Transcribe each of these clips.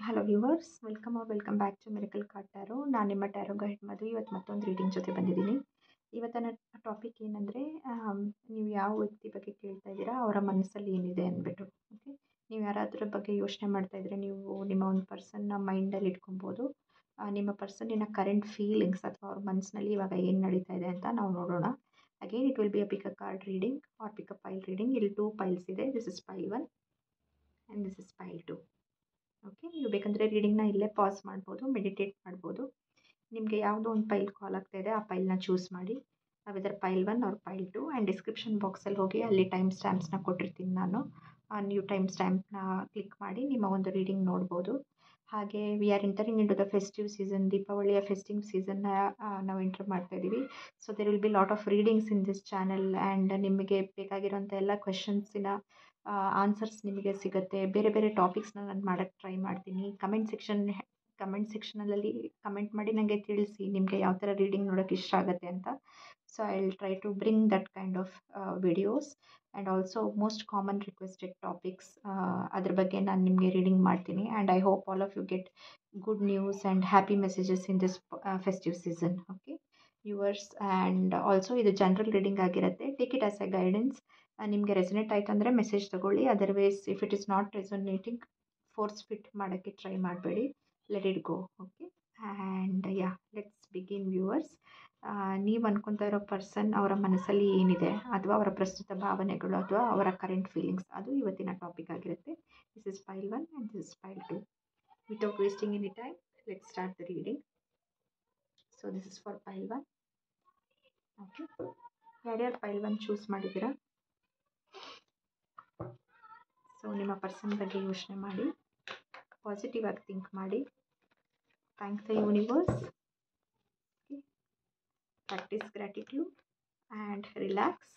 Hello viewers, welcome back to miracle card tarot. ನಾನು ನಿಮ್ಮ taro guide ಮಧು. ಇವತ್ತು ಮತ್ತೊಂದು ರೀಡಿಂಗ್ ಜೊತೆ ಬಂದಿದ್ದೀನಿ. ಇವತ್ತಿನ ಟಾಪಿಕ್ ಏನಂದರೆ, ನೀವು ಯಾವ ವ್ಯಕ್ತಿ ಬಗ್ಗೆ ಕೇಳ್ತಾ ಇದ್ದೀರಾ, ಅವರ ಮನಸ್ಸಲ್ಲಿ ಏನಿದೆ ಅಂದ್ಬಿಟ್ಟು. ಓಕೆ, ನೀವು ಯಾರಾದ್ರ ಬಗ್ಗೆ ಯೋಚನೆ ಮಾಡ್ತಾ ಇದ್ದರೆ ನೀವು ನಿಮ್ಮ ಒಂದು ಪರ್ಸನ್ನ ಮೈಂಡಲ್ಲಿ ಇಟ್ಕೊಬೋದು. ನಿಮ್ಮ ಪರ್ಸನ್ನಿನ ಕರೆಂಟ್ ಫೀಲಿಂಗ್ಸ್ ಅಥವಾ ಅವ್ರ ಮನಸ್ಸಿನಲ್ಲಿ ಇವಾಗ ಏನು ನಡೀತಾ ಇದೆ ಅಂತ ನಾವು ನೋಡೋಣ. Again it will be a pick a card reading or pick a pile reading. ಇಲ್ಲಿ 2 ಪೈಲ್ಸ್ ಇದೆ. This is pile 1 and this is pile 2. Okay, ನೀವು ಬೇಕಂದರೆ ರೀಡಿಂಗ್ನ ಇಲ್ಲೇ ಪಾಸ್ ಮಾಡ್ಬೋದು, ಮೆಡಿಟೇಟ್ ಮಾಡ್ಬೋದು. ನಿಮಗೆ ಯಾವುದೋ ಒಂದು ಪೈಲ್ ಕಾಲ್ ಆಗ್ತಾ ಇದೆ, ಆ ಪೈಲ್ನ ಚೂಸ್ ಮಾಡಿ. Whether pile 1 or pile 2. And description ಬಾಕ್ಸಲ್ಲಿ ಹೋಗಿ ಅಲ್ಲಿ ಟೈಮ್ ಸ್ಟ್ಯಾಂಪ್ಸ್ನ ಕೊಟ್ಟಿರ್ತೀನಿ ನಾನು. ನೀವು ಟೈಮ್ ಸ್ಟ್ಯಾಂಪ್ನ ಕ್ಲಿಕ್ ಮಾಡಿ ನಿಮ್ಮ ಒಂದು ರೀಡಿಂಗ್ ನೋಡ್ಬೋದು. ಹಾಗೆ we are entering into the festive season. ದೀಪಾವಳಿಯ ಫೆಸ್ಟಿವ್ ಸೀಸನ್ನ ನಾವು ಎಂಟರ್ ಮಾಡ್ತಾ ಇದ್ದೀವಿ. So there will be lot of readings in this channel. And ನಿಮಗೆ ಬೇಕಾಗಿರೋಂಥ ಎಲ್ಲ ಕ್ವೆಶನ್ಸಿನ ಆನ್ಸರ್ಸ್ ನಿಮಗೆ ಸಿಗುತ್ತೆ. ಬೇರೆ ಬೇರೆ ಟಾಪಿಕ್ಸ್ನ ನಾನು ಮಾಡೋಕ್ಕೆ ಟ್ರೈ ಮಾಡ್ತೀನಿ. ಕಮೆಂಟ್ ಸೆಕ್ಷನಲ್ಲಿ ಕಮೆಂಟ್ ಮಾಡಿ ನನಗೆ ತಿಳಿಸಿ ನಿಮಗೆ ಯಾವ ಥರ ರೀಡಿಂಗ್ ನೋಡೋಕ್ಕೆ ಇಷ್ಟ ಆಗುತ್ತೆ ಅಂತ. So I will try to bring that kind of videos and also most common requested topics, ಅದ್ರ ಬಗ್ಗೆ ನಾನು ನಿಮಗೆ ರೀಡಿಂಗ್ ಮಾಡ್ತೀನಿ. And I hope all of you get good news and happy messages in this festive season. Okay viewers, and also ಇದು general reading ಆಗಿರುತ್ತೆ. Take it as a guidance. ನಿಮಗೆ resonate ಆಯಿತು ಅಂದರೆ ಮೆಸೇಜ್ ತೊಗೊಳ್ಳಿ. Otherwise if it is not resonating, force fit ಮಾಡೋಕ್ಕೆ try ಮಾಡಬೇಡಿ. Let it go. Okay, and let's begin viewers. ನೀವು ಅನ್ಕೊತಾ ಇರೋ ಪರ್ಸನ್ ಅವರ ಮನಸ್ಸಲ್ಲಿ ಏನಿದೆ, ಅಥವಾ ಅವರ ಪ್ರಸ್ತುತ ಭಾವನೆಗಳು, ಅಥವಾ ಅವರ ಕರೆಂಟ್ ಫೀಲಿಂಗ್ಸ್, ಅದು ಇವತ್ತಿನ ಟಾಪಿಕ್ ಆಗಿರುತ್ತೆ. This is pile 1 and this is pile 2. Without wasting any time, let's start the reading. So this is for pile 1. Okay, ಯಾರ್ಯಾರು ಪೈಲ್ 1 ಚೂಸ್ ಮಾಡಿದ್ದೀರಾ? ಸೊ ನಿಮ್ಮ ಪರ್ಸನ್ ಬಗ್ಗೆ ಯೋಚನೆ ಮಾಡಿ, ಪಾಸಿಟಿವ್ ಆಗಿ ಥಿಂಕ್ ಮಾಡಿ. Thank the universe. Practice gratitude and relax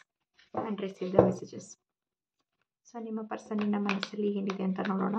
and receive the messages. So ನಿಮ್ಮ ಪರ್ಸನ್ನಿನ ಮನಸ್ಸಲ್ಲಿ ಏನಿದೆ ಅಂತ ನೋಡೋಣ.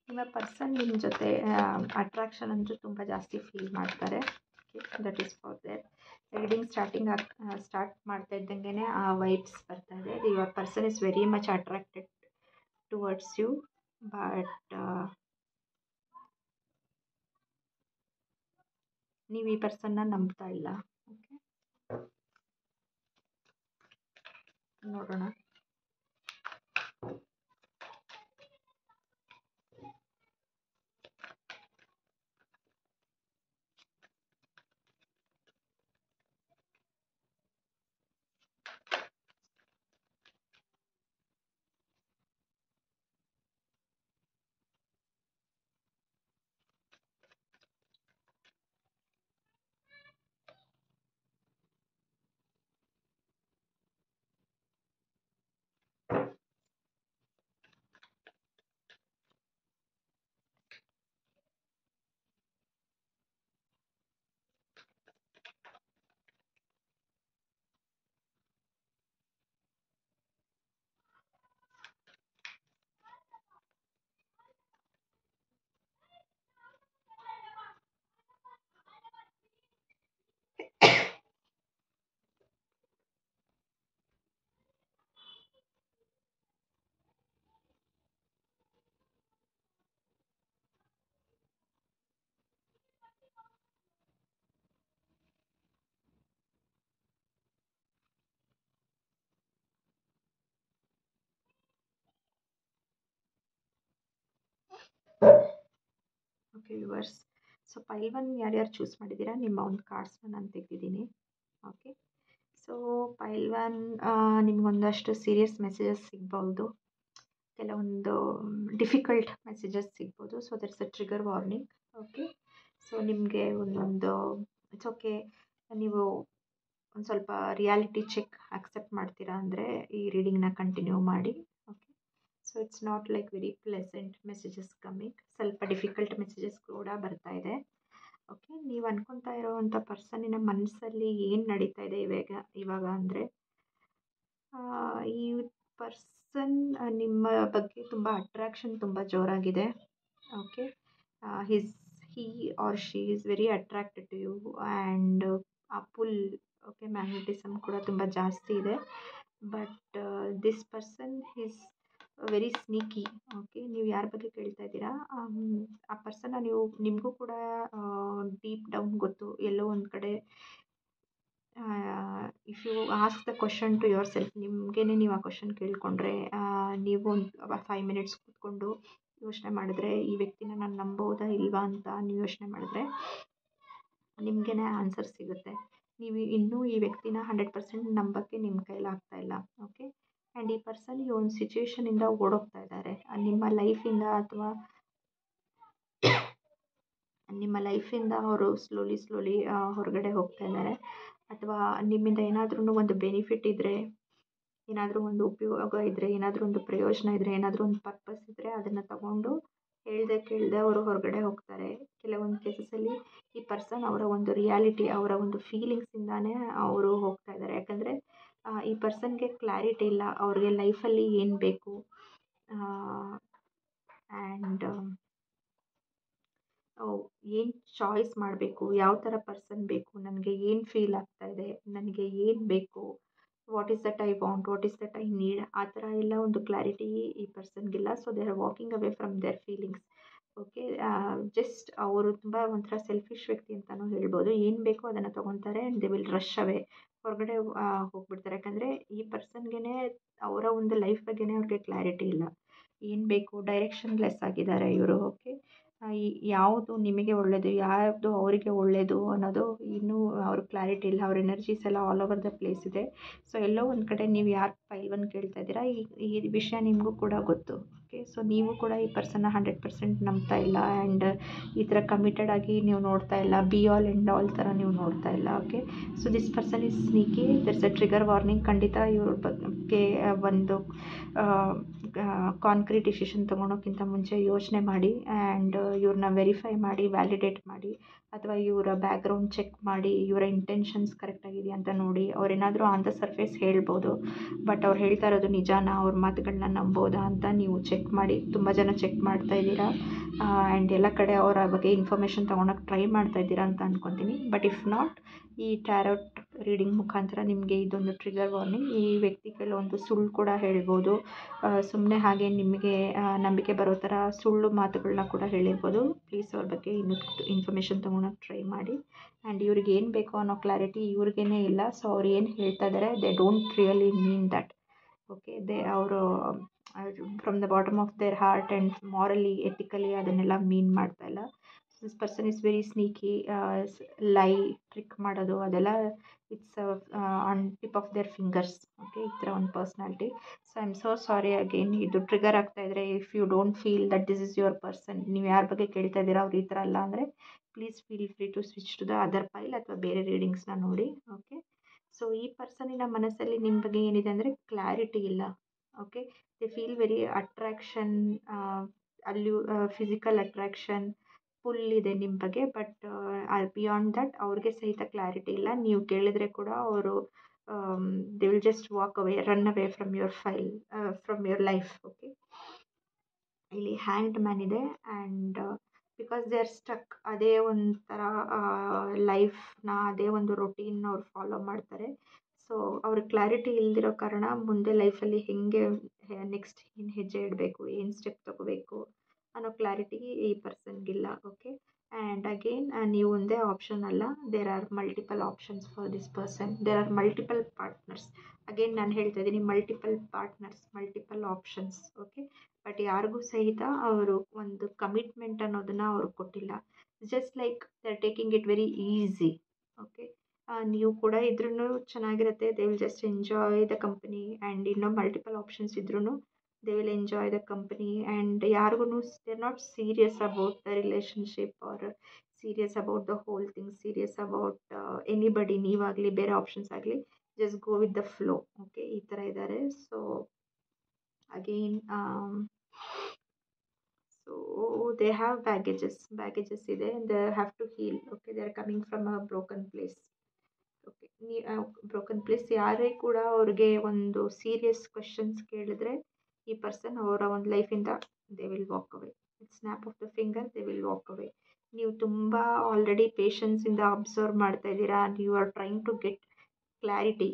ನಿಮ್ಮ ಪರ್ಸನ್ ನಿಮ್ಮ ಜೊತೆ ಅಟ್ರಾಕ್ಷನ್ ಅಂತೂ ತುಂಬ ಜಾಸ್ತಿ ಫೀಲ್ ಮಾಡ್ತಾರೆ. That is for their reading. Start ಮಾಡ್ತಾ ಇದ್ದಂಗೆ ಆ ವೈಬ್ಸ್ ಬರ್ತಾ ಇದೆ. Your person is very much attracted towards you, but ನೀವು ಈ ಪರ್ಸನ್ನ ನಂಬ್ತಾ ಇಲ್ಲ. ಓಕೆ, ನೋಡೋಣ. ಓಕೆ ವ್ಯೂವರ್ಸ್, ಸೊ ಪೈಲ್ 1 ಯಾರ್ಯಾರು ಚೂಸ್ ಮಾಡಿದ್ದೀರಾ, ನಿಮ್ಮ ಒಂದು ಕಾರ್ಡ್ಸ್ನ ನಾನು ತೆಗೆದಿದ್ದೀನಿ. ಓಕೆ, ಸೊ ಪೈಲ್ 1 ನಿಮಗೊಂದಷ್ಟು ಸೀರಿಯಸ್ ಮೆಸೇಜಸ್ ಸಿಗ್ಬೋದು, ಕೆಲವೊಂದು ಡಿಫಿಕಲ್ಟ್ ಮೆಸೇಜಸ್ ಸಿಗ್ಬೋದು. So that's a trigger warning. Okay, so ನಿಮಗೆ ಒಂದೊಂದು ಇಟ್ಸ್ ಓಕೆ, ನೀವು ಒಂದು ಸ್ವಲ್ಪ ರಿಯಾಲಿಟಿ ಚೆಕ್ ಅಕ್ಸೆಪ್ಟ್ ಮಾಡ್ತೀರಾ ಅಂದರೆ ಈ ರೀಡಿಂಗ್ನ ಕಂಟಿನ್ಯೂ ಮಾಡಿ. So it's not like very pleasant messages coming, ಸ್ವಲ್ಪ ಡಿಫಿಕಲ್ಟ್ ಮೆಸೇಜಸ್ ಕೂಡ ಬರ್ತಾ ಇದೆ. ಓಕೆ, ನೀವು ಅನ್ಕೊತಾ ಇರೋವಂಥ ಪರ್ಸನ್ನಿನ ಮನಸ್ಸಲ್ಲಿ ಏನು ನಡೀತಾ ಇದೆ ಇವಾಗ ಅಂದರೆ, ಈ ಪರ್ಸನ್ ನಿಮ್ಮ ಬಗ್ಗೆ ತುಂಬ ಅಟ್ರಾಕ್ಷನ್ ತುಂಬ ಜೋರಾಗಿದೆ. Okay, his he or she is very attracted to you and a pull, okay, magnetism ಕೂಡ ತುಂಬ ಜಾಸ್ತಿ ಇದೆ. But this person is very sneaky. Okay, ನೀವು ಯಾರ ಬಗ್ಗೆ ಕೇಳ್ತಾ ಇದ್ದೀರಾ, ಆ ಪರ್ಸನ್ನ ನಿಮಗೂ ಕೂಡ ಡೀಪ್ ಡೌನ್ ಗೊತ್ತು. ಎಲ್ಲೋ ಒಂದು ಕಡೆ if you ask the question to yourself, ನಿಮಗೇನೆ ನೀವು ಆ ಕ್ವಶನ್ ಕೇಳಿಕೊಂಡ್ರೆ, ನೀವು ಒಂದು 5 ಮಿನಿಟ್ಸ್ ಕೂತ್ಕೊಂಡು ಯೋಚನೆ ಮಾಡಿದ್ರೆ, ಈ ವ್ಯಕ್ತಿನ ನಾನು ನಂಬೋದಾ ಇಲ್ವಾ ಅಂತ ನೀವು ಯೋಚನೆ ಮಾಡಿದ್ರೆ ನಿಮಗೇನೆ ಆನ್ಸರ್ ಸಿಗುತ್ತೆ. ನೀವು ಇನ್ನೂ ಈ ವ್ಯಕ್ತಿನ 100% ನಂಬೋಕ್ಕೆ ನಿಮ್ಮ ಕೈಲಾಗ್ತಾ ಇಲ್ಲ. ಓಕೆ, ಆ್ಯಂಡ್ ಈ ಪರ್ಸನ್ ಈ ಒಂದು ಸಿಚುವೇಶನಿಂದ ಓಡೋಗ್ತಾ ಇದ್ದಾರೆ. ನಿಮ್ಮ ಲೈಫಿಂದ ಅಥವಾ ಅವರು ಸ್ಲೋಲಿ ಹೊರಗಡೆ ಹೋಗ್ತಾ ಇದ್ದಾರೆ. ಅಥವಾ ನಿಮ್ಮಿಂದ ಏನಾದ್ರೂ ಒಂದು ಬೆನಿಫಿಟ್ ಇದ್ದರೆ, ಏನಾದರೂ ಒಂದು ಉಪಯೋಗ ಇದ್ದರೆ, ಏನಾದರೂ ಒಂದು ಪ್ರಯೋಜನ ಇದ್ದರೆ, ಏನಾದರೂ ಒಂದು ಪರ್ಪಸ್ ಇದ್ದರೆ ಅದನ್ನು ತಗೊಂಡು ಕೇಳದೆ ಅವರು ಹೊರಗಡೆ ಹೋಗ್ತಾರೆ. ಕೆಲವೊಂದು ಕೇಸಸಲ್ಲಿ ಈ ಪರ್ಸನ್ ಅವರ ಒಂದು ರಿಯಾಲಿಟಿ, ಅವರ ಒಂದು ಫೀಲಿಂಗ್ಸಿಂದಾನೇ ಅವರು ಹೋಗ್ತಾ ಇದ್ದಾರೆ. ಯಾಕಂದರೆ ಈ ಪರ್ಸನ್ಗೆ ಕ್ಲಾರಿಟಿ ಇಲ್ಲ ಅವ್ರಿಗೆ ಲೈಫಲ್ಲಿ ಏನು ಬೇಕು ಆ್ಯಂಡ್ ಏನು ಚಾಯ್ಸ್ ಮಾಡಬೇಕು, ಯಾವ ಥರ ಪರ್ಸನ್ ಬೇಕು, ನನಗೆ ಏನು ಫೀಲ್ ಆಗ್ತಾ ಇದೆ, ನನಗೆ ಏನು ಬೇಕು, what is that I want, what is that I need, ಆ ಥರ ಎಲ್ಲ ಒಂದು ಕ್ಲಾರಿಟಿ ಈ ಪರ್ಸನ್ಗಿಲ್ಲ. So they are walking away from their feelings. Okay, just ಅವರು ತುಂಬ ಒಂಥರ ಸೆಲ್ಫಿಶ್ ವ್ಯಕ್ತಿ ಅಂತಲೂ ಹೇಳ್ಬೋದು. ಏನು ಬೇಕೋ ಅದನ್ನು ತೊಗೊತಾರೆ ಆ್ಯಂಡ್ ದೇ ವಿಲ್ ರಶ್ ಅವೇ, ಹೊರಗಡೆ ಹೋಗ್ಬಿಡ್ತಾರೆ. ಯಾಕಂದರೆ ಈ ಪರ್ಸನ್ಗೆ ಅವರ ಒಂದು ಲೈಫ್ ಬಗ್ಗೆನೇ ಅವ್ರಿಗೆ ಕ್ಲಾರಿಟಿ ಇಲ್ಲ, ಏನು ಬೇಕು, ಡೈರೆಕ್ಷನ್ಲೆಸ್ ಆಗಿದ್ದಾರೆ ಇವರು. ಓಕೆ, ಯಾವುದು ನಿಮಗೆ ಒಳ್ಳೆಯದು, ಯಾವುದು ಅವರಿಗೆ ಒಳ್ಳೆಯದು ಅನ್ನೋದು ಇನ್ನೂ ಅವ್ರ ಕ್ಲಾರಿಟಿ ಇಲ್ಲ. ಅವ್ರ ಎನರ್ಜೀಸ್ ಎಲ್ಲ ಆಲ್ ಓವರ್ ದ ಪ್ಲೇಸ್ ಇದೆ. ಸೊ ಎಲ್ಲೋ ಒಂದು ಕಡೆ ನೀವು ಯಾರು ಫೈಲ್ವನ್ನು ಕೇಳ್ತಾ ಇದ್ದೀರಾ, ಈ ವಿಷಯ ನಿಮಗೂ ಕೂಡ ಗೊತ್ತು. ಓಕೆ, ಸೊ ನೀವು ಕೂಡ ಈ ಪರ್ಸನ್ನ 100% ನಂಬ್ತಾ ಇಲ್ಲ ಆ್ಯಂಡ್ ಈ ಥರ ಕಮಿಟೆಡ್ ಆಗಿ ನೀವು ನೋಡ್ತಾ ಇಲ್ಲ, ಬಿ ಆಲ್ ಎಂಡ್ ಆಲ್ ಥರ ನೀವು ನೋಡ್ತಾ ಇಲ್ಲ. Okay, so this person is sneaky, there's a trigger warning. ಖಂಡಿತ ಇವ್ರ ಬಗ್ಗೆ ಒಂದು ಕಾನ್ಕ್ರೀಟ್ ಡಿಸಿಷನ್ ತೊಗೊಳೋಕ್ಕಿಂತ ಮುಂಚೆ ಯೋಚನೆ ಮಾಡಿ ಆ್ಯಂಡ್ ಇವ್ರನ್ನ ವೆರಿಫೈ ಮಾಡಿ, ವ್ಯಾಲಿಡೇಟ್ ಮಾಡಿ, ಅಥವಾ ಇವರ ಬ್ಯಾಕ್ಗ್ರೌಂಡ್ ಚೆಕ್ ಮಾಡಿ, ಇವರ ಇಂಟೆನ್ಷನ್ಸ್ ಕರೆಕ್ಟಾಗಿದೆಯಾ ಅಂತ ನೋಡಿ. ಅವ್ರೇನಾದರೂ ಆನ್ ದ ಸರ್ಫೇಸ್ ಹೇಳ್ಬೋದು, ಬಟ್ ಅವ್ರು ಹೇಳ್ತಾ ಇರೋದು ನಿಜಾನಾ, ಅವ್ರ ಮಾತುಗಳನ್ನ ನಂಬೋದಾ ಅಂತ ನೀವು ಚೆಕ್ ಮಾಡಿ. ತುಂಬ ಜನ ಚೆಕ್ ಮಾಡ್ತಾ ಇದ್ದೀರಾ ಆ್ಯಂಡ್ ಎಲ್ಲ ಕಡೆ ಅವರ ಬಗ್ಗೆ ಇನ್ಫಾರ್ಮೇಷನ್ ತೊಗೊಳಕ್ಕೆ ಟ್ರೈ ಮಾಡ್ತಾ ಇದ್ದೀರಾ ಅಂತ ಅಂದ್ಕೊತೀನಿ. ಬಟ್ ಇಫ್ ನಾಟ್, ಈ ಟ್ಯಾರೋಟ್ ರೀಡಿಂಗ್ ಮುಖಾಂತರ ನಿಮಗೆ ಇದೊಂದು ಟ್ರಿಗರ್ ವಾರ್ನಿಂಗ್. ಈ ವ್ಯಕ್ತಿ ಕೆಲವೊಂದು ಸುಳ್ಳು ಕೂಡ ಹೇಳ್ಬೋದು, ಸುಮ್ಮನೆ ಹಾಗೆ ನಿಮಗೆ ನಂಬಿಕೆ ಬರೋ ಥರ ಸುಳ್ಳು ಮಾತುಗಳನ್ನ ಕೂಡ ಹೇಳಿರ್ಬೋದು. ಪ್ಲೀಸ್ ಅವ್ರ ಬಗ್ಗೆ ಇನ್ನೂ ಇನ್ಫಾರ್ಮೇಷನ್ ತೊಗೊಳಕ್ಕೆ ಟ್ರೈ ಮಾಡಿ. ಆ್ಯಂಡ್ ಇವ್ರಿಗೆ ಏನು ಬೇಕೋ ಅನ್ನೋ ಕ್ಲಾರಿಟಿ ಇವ್ರಿಗೇ ಇಲ್ಲ. ಸೊ ಅವ್ರು ಏನು ಹೇಳ್ತಾ ಇದ್ದಾರೆ, they don't really mean that. Okay, ಅವರು from the bottom of their heart and morally, ethically ಅದನ್ನೆಲ್ಲ ಮೀನ್ ಮಾಡ್ತಾ ಇಲ್ಲ. This person is very sneaky, lie, trick ಮಾಡೋದು ಅದೆಲ್ಲ it's on tip of their fingers. Okay, ಈ ಥರ ಒಂದು personality. So I am so sorry again, ಇದು trigger ಆಗ್ತಾ ಇದ್ದರೆ, if you don't feel that this is your person, ನೀವು ಯಾರ ಬಗ್ಗೆ ಕೇಳ್ತಾ ಇದ್ದೀರಾ ಅವ್ರು ಈ ಥರ ಅಲ್ಲ ಅಂದರೆ, please feel free to switch to the other pile ಅಥವಾ ಬೇರೆ ರೀಡಿಂಗ್ಸ್ನ ನೋಡಿ. ಓಕೆ, ಸೊ ಈ ಪರ್ಸನ್ನಿನ ಮನಸ್ಸಲ್ಲಿ ನಿಮ್ಮ ಬಗ್ಗೆ ಏನಿದೆ ಅಂದರೆ ಕ್ಲಾರಿಟಿ ಇಲ್ಲ. Okay, they feel very attraction, ಅಲ್ಲಿ ಫಿಸಿಕಲ್ ಅಟ್ರಾಕ್ಷನ್ ಫುಲ್ ಇದೆ ನಿಮ್ಮ ಬಗ್ಗೆ. ಬಟ್ ಬಿಯಾಂಡ್ ದಟ್ ಅವ್ರಿಗೆ ಸಹಿತ ಕ್ಲಾರಿಟಿ ಇಲ್ಲ. ನೀವು ಕೇಳಿದ್ರೆ ಕೂಡ ಅವರು they will just walk away, run away from your file, from your life. Okay, ಇಲ್ಲಿ ಹ್ಯಾಂಗ್ಡ್ ಮ್ಯಾನ್ ಇದೆ and because they are stuck, ಅದೇ ಒಂಥರ ಲೈಫ್ನ, ಅದೇ ಒಂದು ರೊಟೀನ್ನ ಅವ್ರು ಫಾಲೋ ಮಾಡ್ತಾರೆ. ಸೊ ಅವ್ರಿಗೆ ಕ್ಲಾರಿಟಿ ಇಲ್ದಿರೋ ಕಾರಣ ಮುಂದೆ ಲೈಫಲ್ಲಿ ಹೇಗೆ ನೆಕ್ಸ್ಟ್ ಏನು ಹೆಜ್ಜೆ ಇಡಬೇಕು, ಏನು ಸ್ಟೆಪ್ ತೊಗೋಬೇಕು ಅನ್ನೋ ಕ್ಲಾರಿಟಿ ಈ ಪರ್ಸನ್ಗಿಲ್ಲ. ಓಕೆ, ಆ್ಯಂಡ್ ಅಗೇನ್ ನೀವು ಒಂದೇ ಆಪ್ಷನ್ ಅಲ್ಲ, there are multiple options for this person, there are multiple partners. Again ನಾನು ಹೇಳ್ತಾ ಇದ್ದೀನಿ, multiple partners, multiple options. Okay, but ಯಾರಿಗೂ ಸಹಿತ ಅವರು ಒಂದು ಕಮಿಟ್ಮೆಂಟ್ ಅನ್ನೋದನ್ನು ಅವರು ಕೊಟ್ಟಿಲ್ಲ. Just like they are taking it very easy. Okay, ನೀವು ಕೂಡ ಇದ್ರೂ ಚೆನ್ನಾಗಿರುತ್ತೆ, they will just enjoy the company. And ಇನ್ನೂ ಮಲ್ಟಿಪಲ್ ಆಪ್ಷನ್ಸ್ ಇದ್ರೂ they will enjoy the company. And ಯಾರಿಗೂ they are not serious about the relationship are serious about the whole thing, serious about anybody, ನೀವಾಗಲಿ ಬೇರೆ options ಆಗಲಿ, just go with the flow. Okay, ಈ ಥರ ಇದ್ದಾರೆ. So again so they have baggages ಇದೆ, they have to heal. Okay, they are coming from a broken place. Okay, broken place. ಯಾರೇ ಕೂಡ ಅವ್ರಿಗೆ ಒಂದು ಸೀರಿಯಸ್ ಕ್ವೆಶನ್ಸ್ ಕೇಳಿದ್ರೆ ಈ ಪರ್ಸನ್ ಅವರ ಒಂದು ಲೈಫಿಂದ they will walk away. Snap of the finger they will walk away. ನೀವು ತುಂಬ ಆಲ್ರೆಡಿ ಪೇಷನ್ಸಿಂದ ಅಬ್ಸರ್ವ್ ಮಾಡ್ತಾ ಇದ್ದೀರಾ, you are trying to get clarity,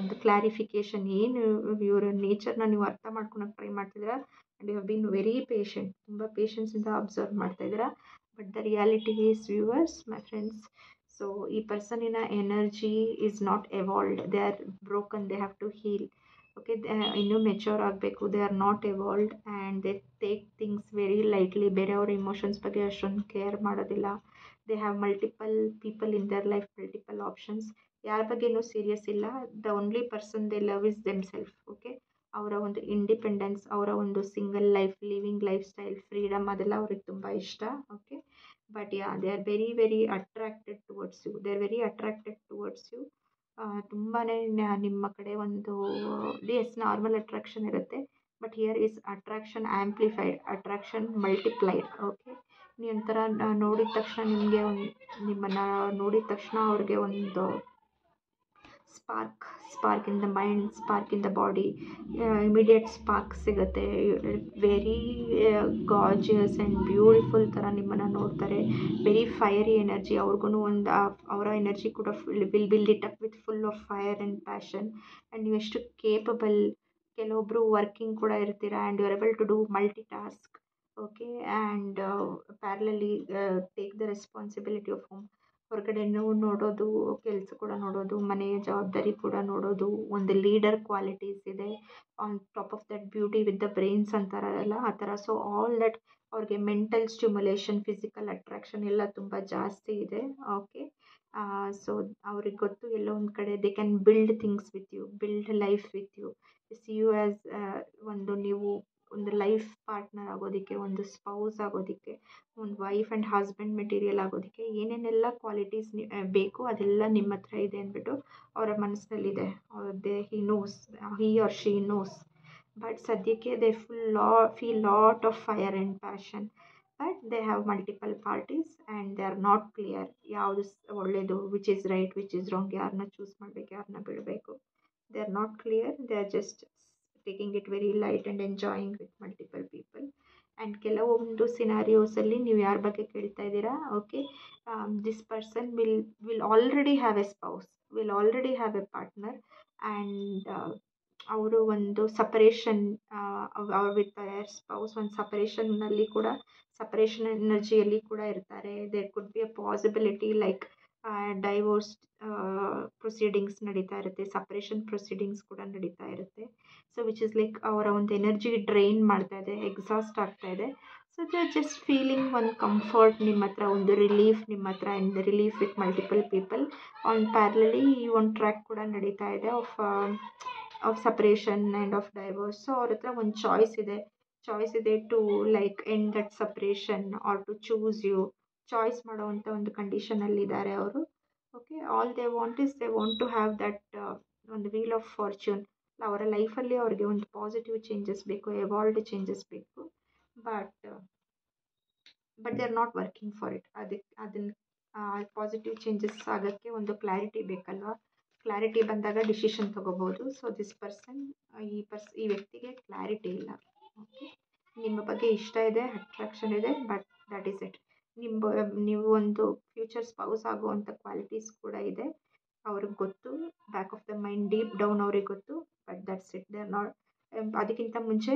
ಒಂದು ಕ್ಲಾರಿಫಿಕೇಷನ್, ಏನು ಇವರ ನೇಚರ್ನ ನೀವು ಅರ್ಥ ಮಾಡ್ಕೊಳಕ್ಕೆ ಟ್ರೈ ಮಾಡ್ತಿದ್ದೀರಾ. And you have been very patient, ತುಂಬ ಪೇಷನ್ಸಿಂದ ಅಬ್ಸರ್ವ್ ಮಾಡ್ತಾ ಇದ್ದೀರಾ. But the reality is viewers, my friends, so ಈ ಪರ್ಸನಿನ energy is not evolved, they are broken, they have to heal. Okay, ಇನ್ನೂ ಮೆಚೂರ್ ಆಗಬೇಕು, they are not evolved and they take things very lightly. ಬೇರೆಯವ್ರ emotions ಬಗ್ಗೆ ಅಷ್ಟೊಂದು care ಮಾಡೋದಿಲ್ಲ. They have multiple people in their life, multiple options. ಯಾರ ಬಗ್ಗೆನೂ serious ಇಲ್ಲ. The only person they love is themself. Okay, ಅವರ ಒಂದು independence, ಅವರ ಒಂದು single life, living lifestyle, freedom, ಅದೆಲ್ಲ ಅವ್ರಿಗೆ ತುಂಬ ಇಷ್ಟ. Okay, but yeah, they are very very attracted towards you, they are very attracted towards you. ತುಂಬಾ ನಿಮ್ಮ ಕಡೆ ಒಂದು ಎಸ್ ನಾರ್ಮಲ್ ಅಟ್ರಾಕ್ಷನ್ ಇರುತ್ತೆ, but here is attraction amplified, attraction multiplied. Okay, ನೀವು ಒಂಥರ ನೋಡಿದ ತಕ್ಷಣ ನಿಮಗೆ ನಿಮ್ಮನ್ನು ನೋಡಿದ ತಕ್ಷಣ ಅವ್ರಿಗೆ ಒಂದು spark in the mind, spark in the body, immediate spark ಸಿಗುತ್ತೆ. ವೆರಿ ಗಾರ್ಜಿಯಸ್ ಆ್ಯಂಡ್ ಬ್ಯೂಟಿಫುಲ್ ಥರ ನಿಮ್ಮನ್ನು ನೋಡ್ತಾರೆ. ವೆರಿ ಫೈರಿ ಎನರ್ಜಿ, ಅವ್ರಿಗೂ ಒಂದು ಅವರ ಎನರ್ಜಿ ಕೂಡ will be lit up with full of fire and passion. And ನೀವು ಎಷ್ಟು ಕೇಪಬಲ್, ಕೆಲವೊಬ್ಬರು ವರ್ಕಿಂಗ್ ಕೂಡ ಇರ್ತೀರಾ and you are able to do multitask. Okay, and parallelly take the responsibility of home. ಹೊರಗಡೆನೂ ನೋಡೋದು, ಕೆಲಸ ಕೂಡ ನೋಡೋದು, ಮನೆಯ ಜವಾಬ್ದಾರಿ ಕೂಡ ನೋಡೋದು, ಒಂದು ಲೀಡರ್ ಕ್ವಾಲಿಟೀಸ್ ಇದೆ. On top of that beauty with the brains ಅಂತಾರಲ್ಲ ಆ ಥರ. ಸೊ ಆಲ್ ದಟ್ ಅವ್ರಿಗೆ ಮೆಂಟಲ್ ಸ್ಟಿಮ್ಯುಲೇಷನ್, ಫಿಸಿಕಲ್ ಅಟ್ರಾಕ್ಷನ್ ಎಲ್ಲ ತುಂಬ ಜಾಸ್ತಿ ಇದೆ. ಓಕೆ, ಸೊ ಅವ್ರಿಗೆ ಗೊತ್ತು ಎಲ್ಲೋ ಒಂದು ಕಡೆ they can build things with you, build life with you, see you as ಒಂದು ನೀವು ಒಂದು ಲೈಫ್ ಪಾರ್ಟ್ನರ್ ಆಗೋದಕ್ಕೆ, ಒಂದು ಸ್ಪೌಸ್ ಆಗೋದಕ್ಕೆ, ಒಂದು ವೈಫ್ ಆ್ಯಂಡ್ ಹಸ್ಬೆಂಡ್ ಮೆಟೀರಿಯಲ್ ಆಗೋದಕ್ಕೆ ಏನೇನೆಲ್ಲ ಕ್ವಾಲಿಟೀಸ್ ಬೇಕು ಅದೆಲ್ಲ ನಿಮ್ಮ ಹತ್ರ ಇದೆ ಅಂದ್ಬಿಟ್ಟು ಅವರ ಮನಸ್ಸಿನಲ್ಲಿದೆ. He knows, he or she knows. But ಸದ್ಯಕ್ಕೆ they feel lot of fire and passion, but they have multiple parties and they are not clear. ಯಾವುದು ಒಳ್ಳೆಯದು, which is right, which is wrong, ಯಾರನ್ನ ಚೂಸ್ ಮಾಡಬೇಕು, ಯಾರನ್ನ ಬಿಡಬೇಕು, they are not clear. They are just taking it very light and enjoying with multiple people. And ಕೆಲವೊಂದು ಸಿನಾರಿಯೋಸಲ್ಲಿ ನೀವು ಯಾರ ಬಗ್ಗೆ ಕೇಳ್ತಾ ಇದ್ದೀರಾ. Okay, this person will already have A spouse, will already have A partner, and ಅವರು ಒಂದು separation with their spouse, ಒಂದು ಸಪರೇಷನ್ನಲ್ಲಿ ಕೂಡ, ಸಪರೇಷನ್ ಎನರ್ಜಿಯಲ್ಲಿ ಕೂಡ ಇರ್ತಾರೆ. There could be a possibility like divorce proceedings ನಡೀತಾ ಇರುತ್ತೆ, ಸಪ್ರೇಷನ್ ಪ್ರೊಸೀಡಿಂಗ್ಸ್ ಕೂಡ ನಡೀತಾ ಇರುತ್ತೆ. ಸೊ ವಿಚ್ ಇಸ್ ಲೈಕ್ ಅವರ ಒಂದು ಎನರ್ಜಿ ಡ್ರೈನ್ ಮಾಡ್ತಾ ಇದೆ, ಎಕ್ಸಾಸ್ಟ್ ಆಗ್ತಾ ಇದೆ. So they are just feeling ಒಂದು ಕಂಫರ್ಟ್ ನಿಮ್ಮ ಹತ್ರ, ಒಂದು ರಿಲೀಫ್ ನಿಮ್ಮ ಹತ್ರ, and relief with multiple people. On parallelly ಈ ಒಂದು ಟ್ರ್ಯಾಕ್ ಕೂಡ ನಡೀತಾ ಇದೆ of separation and of divorce. So ಅವ್ರ ಹತ್ರ ಒಂದು ಚಾಯ್ಸ್ ಇದೆ to like end that separation or to choose you. Choice ಮಾಡೋವಂಥ ಒಂದು ಕಂಡೀಷನಲ್ಲಿದ್ದಾರೆ ಅವರು. Okay, all they want to have that ಒಂದು ವೀಲ್ ಆಫ್ ಫಾರ್ಚ್ಯೂನ್. ಅವರ ಲೈಫಲ್ಲಿ ಅವ್ರಿಗೆ ಒಂದು ಪಾಸಿಟಿವ್ ಚೇಂಜಸ್ ಬೇಕು, ಎವಾಲ್ವ್ಡ್ ಚೇಂಜಸ್ ಬೇಕು. But they are not working for it. ಅದನ್ನು ಪಾಸಿಟಿವ್ ಚೇಂಜಸ್ ಆಗೋಕ್ಕೆ ಒಂದು ಕ್ಲಾರಿಟಿ ಬೇಕಲ್ವಾ. ಕ್ಲಾರಿಟಿ ಬಂದಾಗ ಡಿಸಿಷನ್ ತೊಗೋಬೋದು. ಸೊ ದಿಸ್ ಪರ್ಸನ್, ಈ ವ್ಯಕ್ತಿಗೆ ಕ್ಲಾರಿಟಿ ಇಲ್ಲ. ಓಕೆ, ನಿಮ್ಮ ಬಗ್ಗೆ ಇಷ್ಟ ಇದೆ, ಅಟ್ರಾಕ್ಷನ್ ಇದೆ, ಬಟ್ ದಟ್ ಈಸ್ ಇಟ್. ನೀವು ಒಂದು ಫ್ಯೂಚರ್ ಸ್ಪೌಸ್ ಆಗುವಂಥ ಕ್ವಾಲಿಟೀಸ್ ಕೂಡ ಇದೆ, ಅವ್ರಿಗೆ ಗೊತ್ತು. Back of the mind, deep down ಅವ್ರಿಗೆ ಗೊತ್ತು. But that's it, they are not. ಅದಕ್ಕಿಂತ ಮುಂಚೆ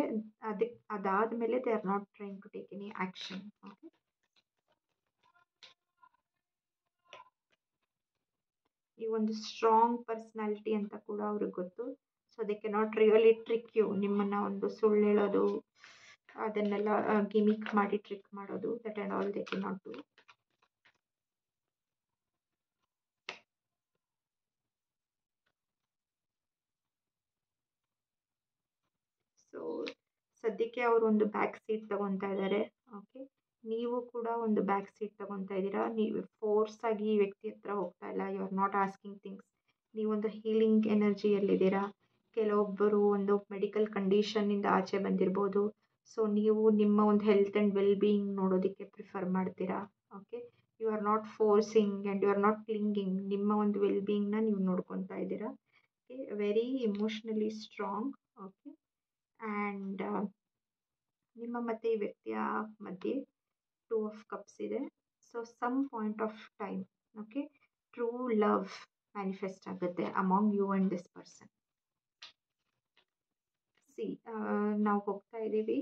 ಅದಾದಮೇಲೆ they are not trying to take any action. Okay, ಈ ಒಂದು ಸ್ಟ್ರಾಂಗ್ ಪರ್ಸ್ನಾಲಿಟಿ ಅಂತ ಕೂಡ ಅವ್ರಿಗೆ ಗೊತ್ತು. So they cannot really trick you. ನಿಮ್ಮನ್ನು ಒಂದು ಸುಳ್ಳು ಹೇಳೋದು, ಅದನ್ನೆಲ್ಲ ಗಿಮಿಕ್ ಮಾಡಿ ಟ್ರಿಕ್ ಮಾಡೋದು, that and all they cannot do. So ಸದ್ಯಕ್ಕೆ ಅವರು ಒಂದು ಬ್ಯಾಕ್ ಸೀಟ್ ತೊಗೊತಾ ಇದ್ದಾರೆ. ಓಕೆ, ನೀವು ಕೂಡ ಒಂದು ಬ್ಯಾಕ್ ಸೀಟ್ ತೊಗೊತಾ ಇದ್ದೀರಾ. ನೀವು ಫೋರ್ಸಾಗಿ ಈ ವ್ಯಕ್ತಿ ಹತ್ರ ಹೋಗ್ತಾ ಇಲ್ಲ. You are not asking things. ನೀವೊಂದು ಹೀಲಿಂಗ್ ಎನರ್ಜಿಯಲ್ಲಿದ್ದೀರಾ. ಕೆಲವೊಬ್ಬರು ಒಂದು ಮೆಡಿಕಲ್ ಕಂಡೀಷನ್ನಿಂದ ಆಚೆ ಬಂದಿರ್ಬೋದು. ಸೊ ನೀವು ನಿಮ್ಮ ಒಂದು ಹೆಲ್ತ್ ಆ್ಯಂಡ್ ವೆಲ್ ಬೀಯಿಂಗ್ ನೋಡೋದಕ್ಕೆ ಪ್ರಿಫರ್ ಮಾಡ್ತೀರಾ. Okay, you are not forcing and you are not clinging. ನಿಮ್ಮ ಒಂದು ವೆಲ್ ಬೀಯಿಂಗ್ನ ನೀವು ನೋಡ್ಕೊತಾ ಇದ್ದೀರಾ. Okay, very emotionally strong. Okay, and ನಿಮ್ಮ ಮತ್ತು ಈ ವ್ಯಕ್ತಿಯ ಮಧ್ಯೆ 2 of Cups ಇದೆ. So some point of time, okay, true love manifest ಆಗುತ್ತೆ among you and this person. See, ನಾವು ಹೋಗ್ತಾ ಇದ್ದೀವಿ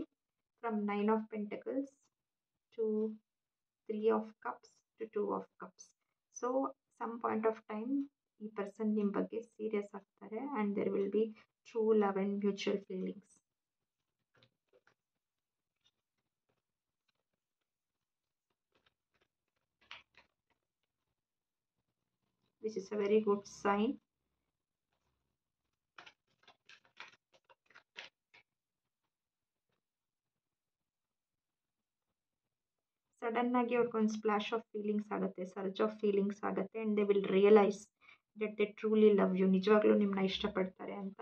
from 9 of Pentacles to 3 of Cups to 2 of Cups. So some point of time ಈ person ನಿಮ್ಮ ಬಗ್ಗೆ serious ಆಗ್ತಾರೆ and there will be true love and mutual feelings. This is a very good sign. Sudden ಆಗಿ ಅವ್ರಿಗೊಂದು splash of feelings ಆಗುತ್ತೆ, surge of feelings ಆಗುತ್ತೆ and they will realise that they truly love you. ನಿಜವಾಗ್ಲೂ ನಿಮ್ಮನ್ನ ಇಷ್ಟಪಡ್ತಾರೆ ಅಂತ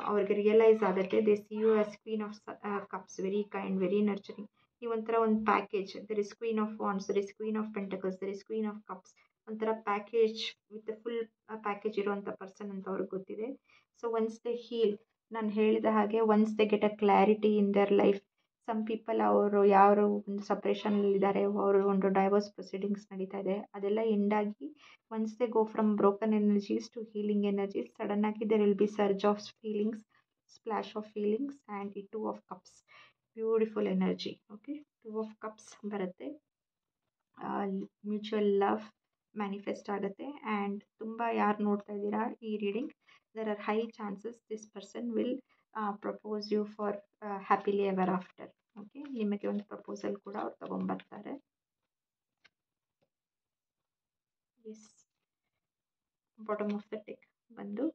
ಅವ್ರಿಗೆ realise ಆಗುತ್ತೆ. They see you as queen of cups, very kind, very nurturing. ನೀವೊಂಥರ ಒಂದು package. There is queen of wands, there is queen of pentacles, there is queen of cups. ಒಂಥರ package with full package ಇರುವಂಥ person ಅಂತ ಅವ್ರಿಗೆ ಗೊತ್ತಿದೆ. So once they heal, ನಾನು ಹೇಳಿದ ಹಾಗೆ once they get a clarity in their life. Some people ಅವರು ಯಾರು ಒಂದು ಸಪ್ರೇಷನಲ್ಲಿದ್ದಾರೆ, ಅವರು ಒಂದು ಡೈವರ್ಸ್ ಪ್ರೊಸೀಡಿಂಗ್ಸ್ ನಡೀತಾ ಇದೆ, ಅದೆಲ್ಲ ಎಂಡಾಗಿ once they go from broken energies to healing energies, sudden ಆಗಿ there will be surge of feelings, splash of feelings and ಈ 2 of Cups, beautiful energy. Okay, 2 of Cups ಬರುತ್ತೆ. ಮ್ಯೂಚುವಲ್ ಲವ್ ಮ್ಯಾನಿಫೆಸ್ಟ್ ಆಗುತ್ತೆ and ತುಂಬ ಯಾರು ನೋಡ್ತಾ ಇದ್ದೀರಾ ಈ reading, there are high chances this person will propose you for happily ever after. Okay, ನಿಮಗೆ ಒಂದು ಪ್ರಪೋಸಲ್ ಕೂಡ ಅವ್ರು ತೊಗೊಂಬರ್ತಾರೆ. Yes, bottom of the deck ಬಂದು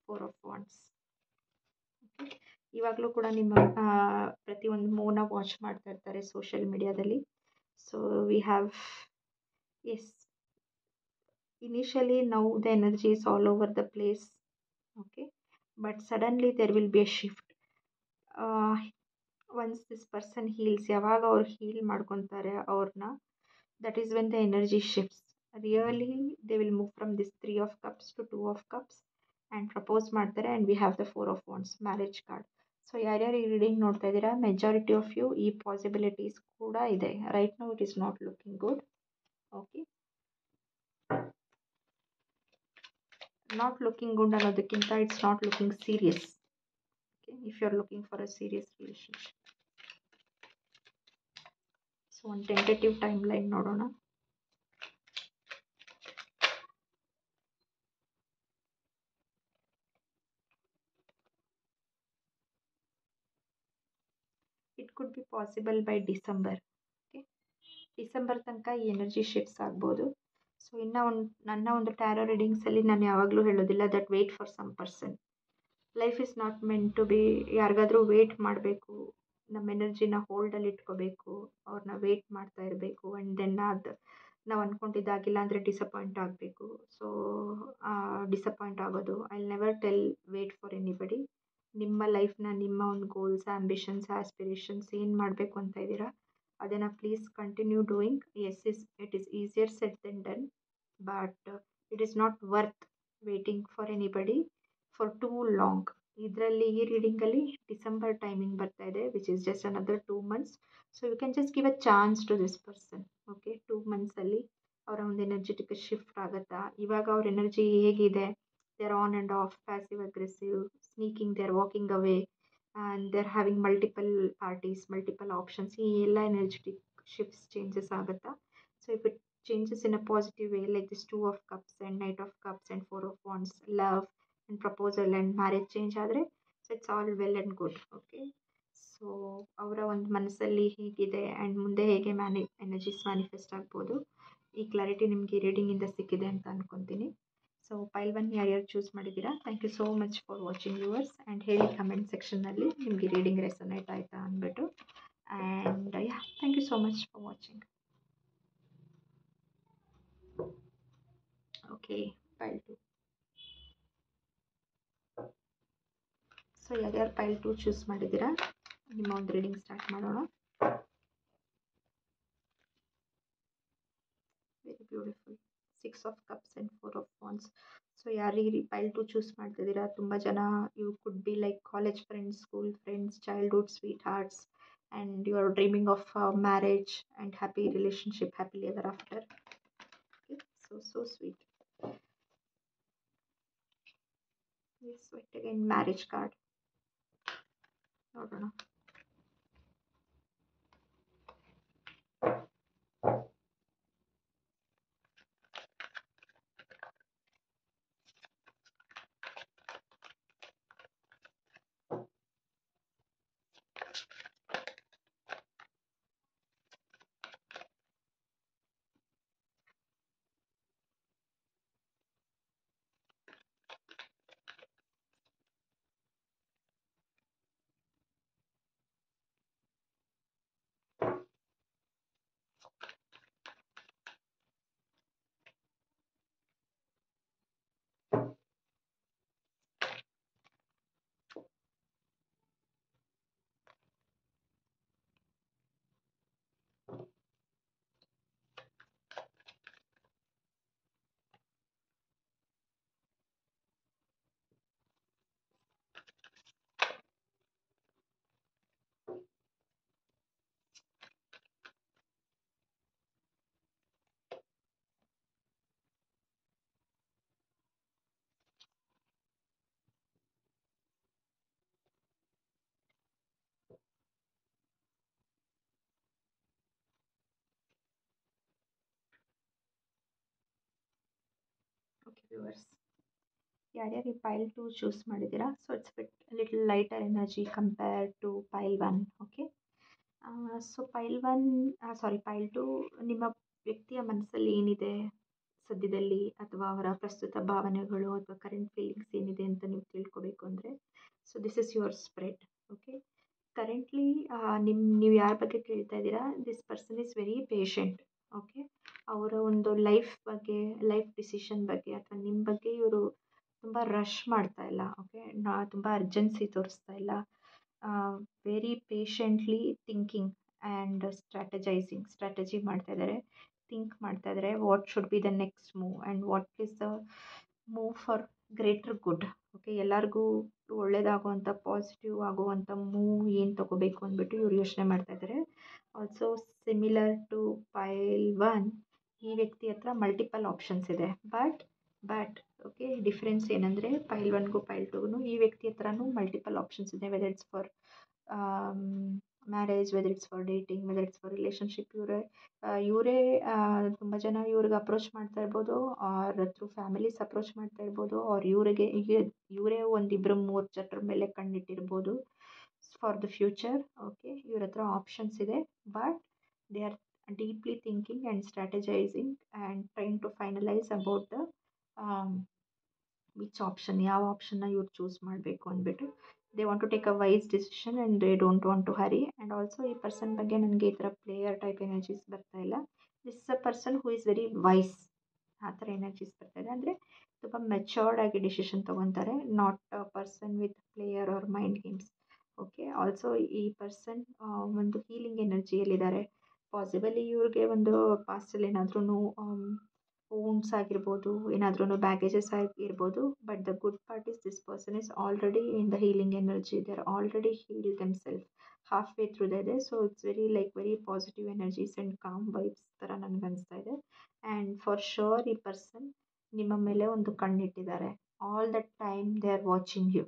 4 of Wands. ಓಕೆ, ಇವಾಗಲೂ ಕೂಡ ನಿಮ್ಮ ಪ್ರತಿಯೊಂದು ಮೂವ್ನ ವಾಚ್ ಮಾಡ್ತಾ ಇರ್ತಾರೆ ಸೋಷಿಯಲ್ ಮೀಡಿಯಾದಲ್ಲಿ. So we have, yes, initially now the energy is all over the place. Okay, but suddenly there will be a shift. Once this person heals, ಯಾವಾಗ ಅವ್ರು ಹೀಲ್ ಮಾಡ್ಕೊತಾರೆ ಅವ್ರನ್ನ, that is when the energy shifts. Really they will move from this 3 of Cups to 2 of Cups and propose ಮಾಡ್ತಾರೆ and we have the 4 of Wands, marriage card. So ಯಾರ್ಯಾರು ಈ reading ನೋಡ್ತಾ ಇದ್ದೀರಾ, majority of you ಈ possibilities ಕೂಡ ಇದೆ. Right now it is not looking good. Okay, not looking good ಅನ್ನೋದಕ್ಕಿಂತ it's not looking serious. Okay, if you are looking for a serious relationship. So ಒಂದು tentative timeline ನೋಡೋಣ. It could be possible by December. Okay, December ತನಕ ಈ energy shifts ಆಗ್ಬೋದು. So ಇನ್ನು ನನ್ನ ಒಂದು taro ರೀಡಿಂಗ್ಸಲ್ಲಿ ನಾನು ಯಾವಾಗಲೂ ಹೇಳೋದಿಲ್ಲ that wait for some person. Life is not meant to be ಯಾರಿಗಾದ್ರೂ ವೆಯ್ಟ್ ಮಾಡಬೇಕು, ನಮ್ಮ ಎನರ್ಜಿನ ಹೋಲ್ಡಲ್ಲಿ ಇಟ್ಕೋಬೇಕು, ಅವ್ರನ್ನ ವೆಯ್ಟ್ ಮಾಡ್ತಾ ಇರಬೇಕು ಆ್ಯಂಡ್ ದೆನ್ ಅದು ನಾವು ಅಂದ್ಕೊಂಡಿದ್ದಾಗಿಲ್ಲ ಅಂದರೆ ಡಿಸಪಾಯಿಂಟ್ ಆಗಬೇಕು. ಸೊ ಡಿಸಪಾಯಿಂಟ್ ಆಗೋದು, I will never tell wait for anybody. ನಿಮ್ಮ ಲೈಫ್ನ, ನಿಮ್ಮ ಒಂದು ಗೋಲ್ಸ್, ಆ್ಯಂಬಿಷನ್ಸ್, ಆಸ್ಪಿರೇಷನ್ಸ್ ಏನು ಮಾಡಬೇಕು ಅಂತ ಇದ್ದೀರಾ ಅದನ್ನು please continue doing. Yes, it is easier said then done, but it is not worth waiting for anybody for too long. ಇದರಲ್ಲಿ ಈ ರೀಡಿಂಗಲ್ಲಿ ಡಿಸೆಂಬರ್ ಟೈಮಿಂಗ್ ಬರ್ತಾ ಇದೆ, which is just another 2 months. So you can just give a chance to this person. Okay, 2 monthsಲ್ಲಿ ಅವರ ಒಂದು energetic shift ಆಗುತ್ತಾ. ಇವಾಗ ಅವ್ರ ಎನರ್ಜಿ ಹೇಗಿದೆ, they are on and off, passive aggressive, sneaking, they are walking away and they are having multiple parties, multiple options. ಈ ಎಲ್ಲ energetic shifts changes ಆಗುತ್ತಾ. So if it changes in a positive way like this 2 of Cups and Knight of Cups and 4 of Wands, love and proposal and marriage change ಆದರೆ so it's all well and good. Okay, so ಅವರ ಒಂದು ಮನಸ್ಸಲ್ಲಿ ಹೀಗಿದೆ and ಮುಂದೆ ಹೇಗೆ energies manifest ಆಗ್ಬೋದು, ಈ clarity ನಿಮಗೆ ರೀಡಿಂಗಿಂದ ಸಿಕ್ಕಿದೆ ಅಂತ ಅಂದ್ಕೊತೀನಿ. ಸೊ ಪೈಲ್ 1 ಯಾರ್ಯಾರು ಚೂಸ್ ಮಾಡಿದ್ದೀರಾ, thank you so much for watching viewers. And ಹೇಳಿ ಕಮೆಂಟ್ ಸೆಕ್ಷನ್ನಲ್ಲಿ ನಿಮಗೆ ರೀಡಿಂಗ್ ರೆಸೊನೇಟ್ ಆಯಿತಾ ಅಂದ್ಬಿಟ್ಟು. And yeah, thank you so much for watching. Okay, pile 2. So ಯಾರ್ಯಾರು ಪೈಲ್ 2 ಚೂಸ್ ಮಾಡಿದ್ದೀರಾ, ನಿಮ್ಮ ಒಂದು ರೀಡಿಂಗ್ ಸ್ಟಾರ್ಟ್ ಮಾಡೋಣ. Very beautiful. 6 of cups and 4 of wands. So ಯಾರಿಗೆ ಪೈಲ್ 2 ಚೂಸ್ ಮಾಡ್ತಿದ್ದೀರಾ, ತುಂಬ ಜನ you could be like college friends, school friends, childhood sweet arts, and you are dreaming of marriage and happy relationship, happily ever after. Okay, so sweet. Yes, wait again, marriage card ನೋಡೋಣ. Okay viewers, ಯಾರ್ಯಾರು ಈ pile 2 choose ಮಾಡಿದ್ದೀರಾ, so it's bit little lighter energy compare to pile 1. Okay, so pile 2 ನಿಮ್ಮ ವ್ಯಕ್ತಿಯ ಮನಸ್ಸಲ್ಲಿ ಏನಿದೆ ಸದ್ಯದಲ್ಲಿ, ಅಥವಾ ಅವರ ಪ್ರಸ್ತುತ ಭಾವನೆಗಳು ಅಥವಾ ಕರೆಂಟ್ ಫೀಲಿಂಗ್ಸ್ ಏನಿದೆ ಅಂತ ನೀವು ತಿಳ್ಕೊಬೇಕು ಅಂದರೆ, so this is your spread. Okay, currently ನೀವು ಯಾರ ಬಗ್ಗೆ ಕೇಳ್ತಾ ಇದ್ದೀರಾ, this person is very patient. Okay, ಅವರ ಒಂದು ಲೈಫ್ ಡಿಸಿಷನ್ ಬಗ್ಗೆ ಅಥವಾ ನಿಮ್ಮ ಬಗ್ಗೆ ಇವರು ತುಂಬ ರಶ್ ಮಾಡ್ತಾ ಇಲ್ಲ. ಓಕೆ, ತುಂಬ ಅರ್ಜೆನ್ಸಿ ತೋರಿಸ್ತಾ ಇಲ್ಲ. Very patiently thinking and strategy ಮಾಡ್ತಾ ಇದ್ದಾರೆ, ಥಿಂಕ್ ಮಾಡ್ತಾ ಇದ್ದಾರೆ what should be the next move and what is the move for greater good. Okay, ಎಲ್ಲರಿಗೂ ಒಳ್ಳೇದಾಗುವಂಥ ಪಾಸಿಟಿವ್ ಆಗುವಂಥ ಮೂವ್ ಏನು ತಗೋಬೇಕು ಅಂದ್ಬಿಟ್ಟು ಇವ್ರು ಯೋಚನೆ ಮಾಡ್ತಾ ಇದ್ದಾರೆ. ಆಲ್ಸೋ ಸಿಮಿಲರ್ ಟು ಪೈಲ್ 1, ಈ ವ್ಯಕ್ತಿ ಹತ್ರ ಮಲ್ಟಿಪಲ್ ಆಪ್ಷನ್ಸ್ ಇದೆ. ಬಟ್ ಓಕೆ, ಡಿಫ್ರೆನ್ಸ್ ಏನಂದರೆ ಪೈಲ್ 1ಗೂ ಪೈಲ್ 2ಗೂ ಈ ವ್ಯಕ್ತಿ ಹತ್ರನೂ ಮಲ್ಟಿಪಲ್ ಆಪ್ಷನ್ಸ್ ಇದೆ. Whether it's for marriage, whether it's for dating, whether it's for relationship. ಇವರೇ ತುಂಬ ಜನ ಇವ್ರಿಗೆ ಅಪ್ರೋಚ್ ಮಾಡ್ತಾ ಇರ್ಬೋದು, ಆರ್ ಥ್ರೂ ಫ್ಯಾಮಿಲೀಸ್ ಅಪ್ರೋಚ್ ಮಾಡ್ತಾ ಇರ್ಬೋದು, ಆರ್ ಇವರೇ ಒಂದಿಬ್ಬರು 3 ಜನರ ಮೇಲೆ ಕಣ್ಣಿಟ್ಟಿರ್ಬೋದು ಫಾರ್ ದ ಫ್ಯೂಚರ್. ಓಕೆ, ಇವ್ರ ಹತ್ರ ಆಪ್ಷನ್ಸ್ ಇದೆ, but they are deeply thinking and strategising and trying to finalise about the which option, ಯಾವ ಆಪ್ಷನ್ನ ಇವ್ರು ಚೂಸ್ ಮಾಡಬೇಕು ಅಂದ್ಬಿಟ್ಟು. They want to take a wise decision and they don't want to hurry. And also ಈ person ಬಗ್ಗೆ ನನಗೆ ಈ ಥರ ಪ್ಲೇಯರ್ ಟೈಪ್ ಎನರ್ಜೀಸ್ ಬರ್ತಾ ಇಲ್ಲ. This is a person who is very wise, ಆ ಥರ ಎನರ್ಜೀಸ್ ಬರ್ತಾ ಇದೆ. ಅಂದರೆ ತುಂಬ ಮೆಚೋರ್ಡ್ ಆಗಿ ಡಿಸಿಷನ್ ತೊಗೊತಾರೆ, not a person with player or mind games. Okay, also ಈ ಪರ್ಸನ್ ಒಂದು ಹೀಲಿಂಗ್ ಎನರ್ಜಿಯಲ್ಲಿದ್ದಾರೆ. ಪಾಸಿಬಲಿ ಇವ್ರಿಗೆ ಒಂದು ಪಾಸ್ಟಲ್ಲಿ ಏನಾದ್ರೂ ವೂಂಡ್ಸ್ ಆಗಿರ್ಬೋದು, ಏನಾದ್ರೂ ಬ್ಯಾಗೇಜಸ್ ಆಗಿರ್ಬೋದು. But the good part is this person is already in the healing energy. They are already healed themselves, half way through ಇದೆ. So it's very positive energies and calm vibes ಥರ ನನಗೆ ಅನಿಸ್ತಾ ಇದೆ. And for sure ಈ person ನಿಮ್ಮ ಮೇಲೆ ಒಂದು ಕಣ್ಣಿಟ್ಟಿದ್ದಾರೆ. All the time they are watching you.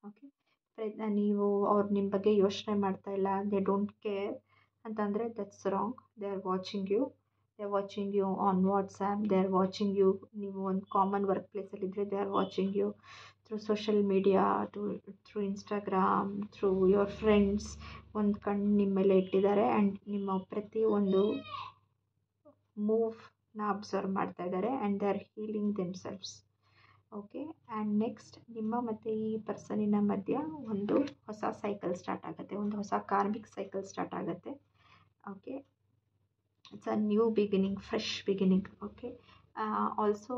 Okay, ನೀವು ಅವ್ರು ನಿಮ್ಮ ಬಗ್ಗೆ ಯೋಚನೆ ಮಾಡ್ತಾ ಇಲ್ಲ, ದೇ ಡೋಂಟ್ ಕೇರ್ ಅಂತಂದರೆ that's wrong. They are watching you. They are watching you on WhatsApp, they are watching you. ನೀವು ಒಂದು ಕಾಮನ್ ವರ್ಕ್ ಪ್ಲೇಸಲ್ಲಿದ್ದರೆ they are watching you through social media, through Instagram, through your friends. ಒಂದು ಕಣ್ಣು ನಿಮ್ಮ ಮೇಲೆ ಇಟ್ಟಿದ್ದಾರೆ and ನಿಮ್ಮ ಪ್ರತಿ ಒಂದು ಮೂವ್ನ ಅಬ್ಸರ್ವ್ ಮಾಡ್ತಾ ಇದ್ದಾರೆ and they R healing themselves. Okay, and next ನಿಮ್ಮ ಮತ್ತು ಈ ಪರ್ಸನಿನ ಮಧ್ಯ ಒಂದು ಹೊಸ ಸೈಕಲ್ ಸ್ಟಾರ್ಟ್ ಆಗುತ್ತೆ, ಒಂದು ಹೊಸ ಕಾರ್ಮಿಕ್ ಸೈಕಲ್ ಸ್ಟಾರ್ಟ್ ಆಗುತ್ತೆ. Okay, it's a new beginning, fresh beginning. Okay, also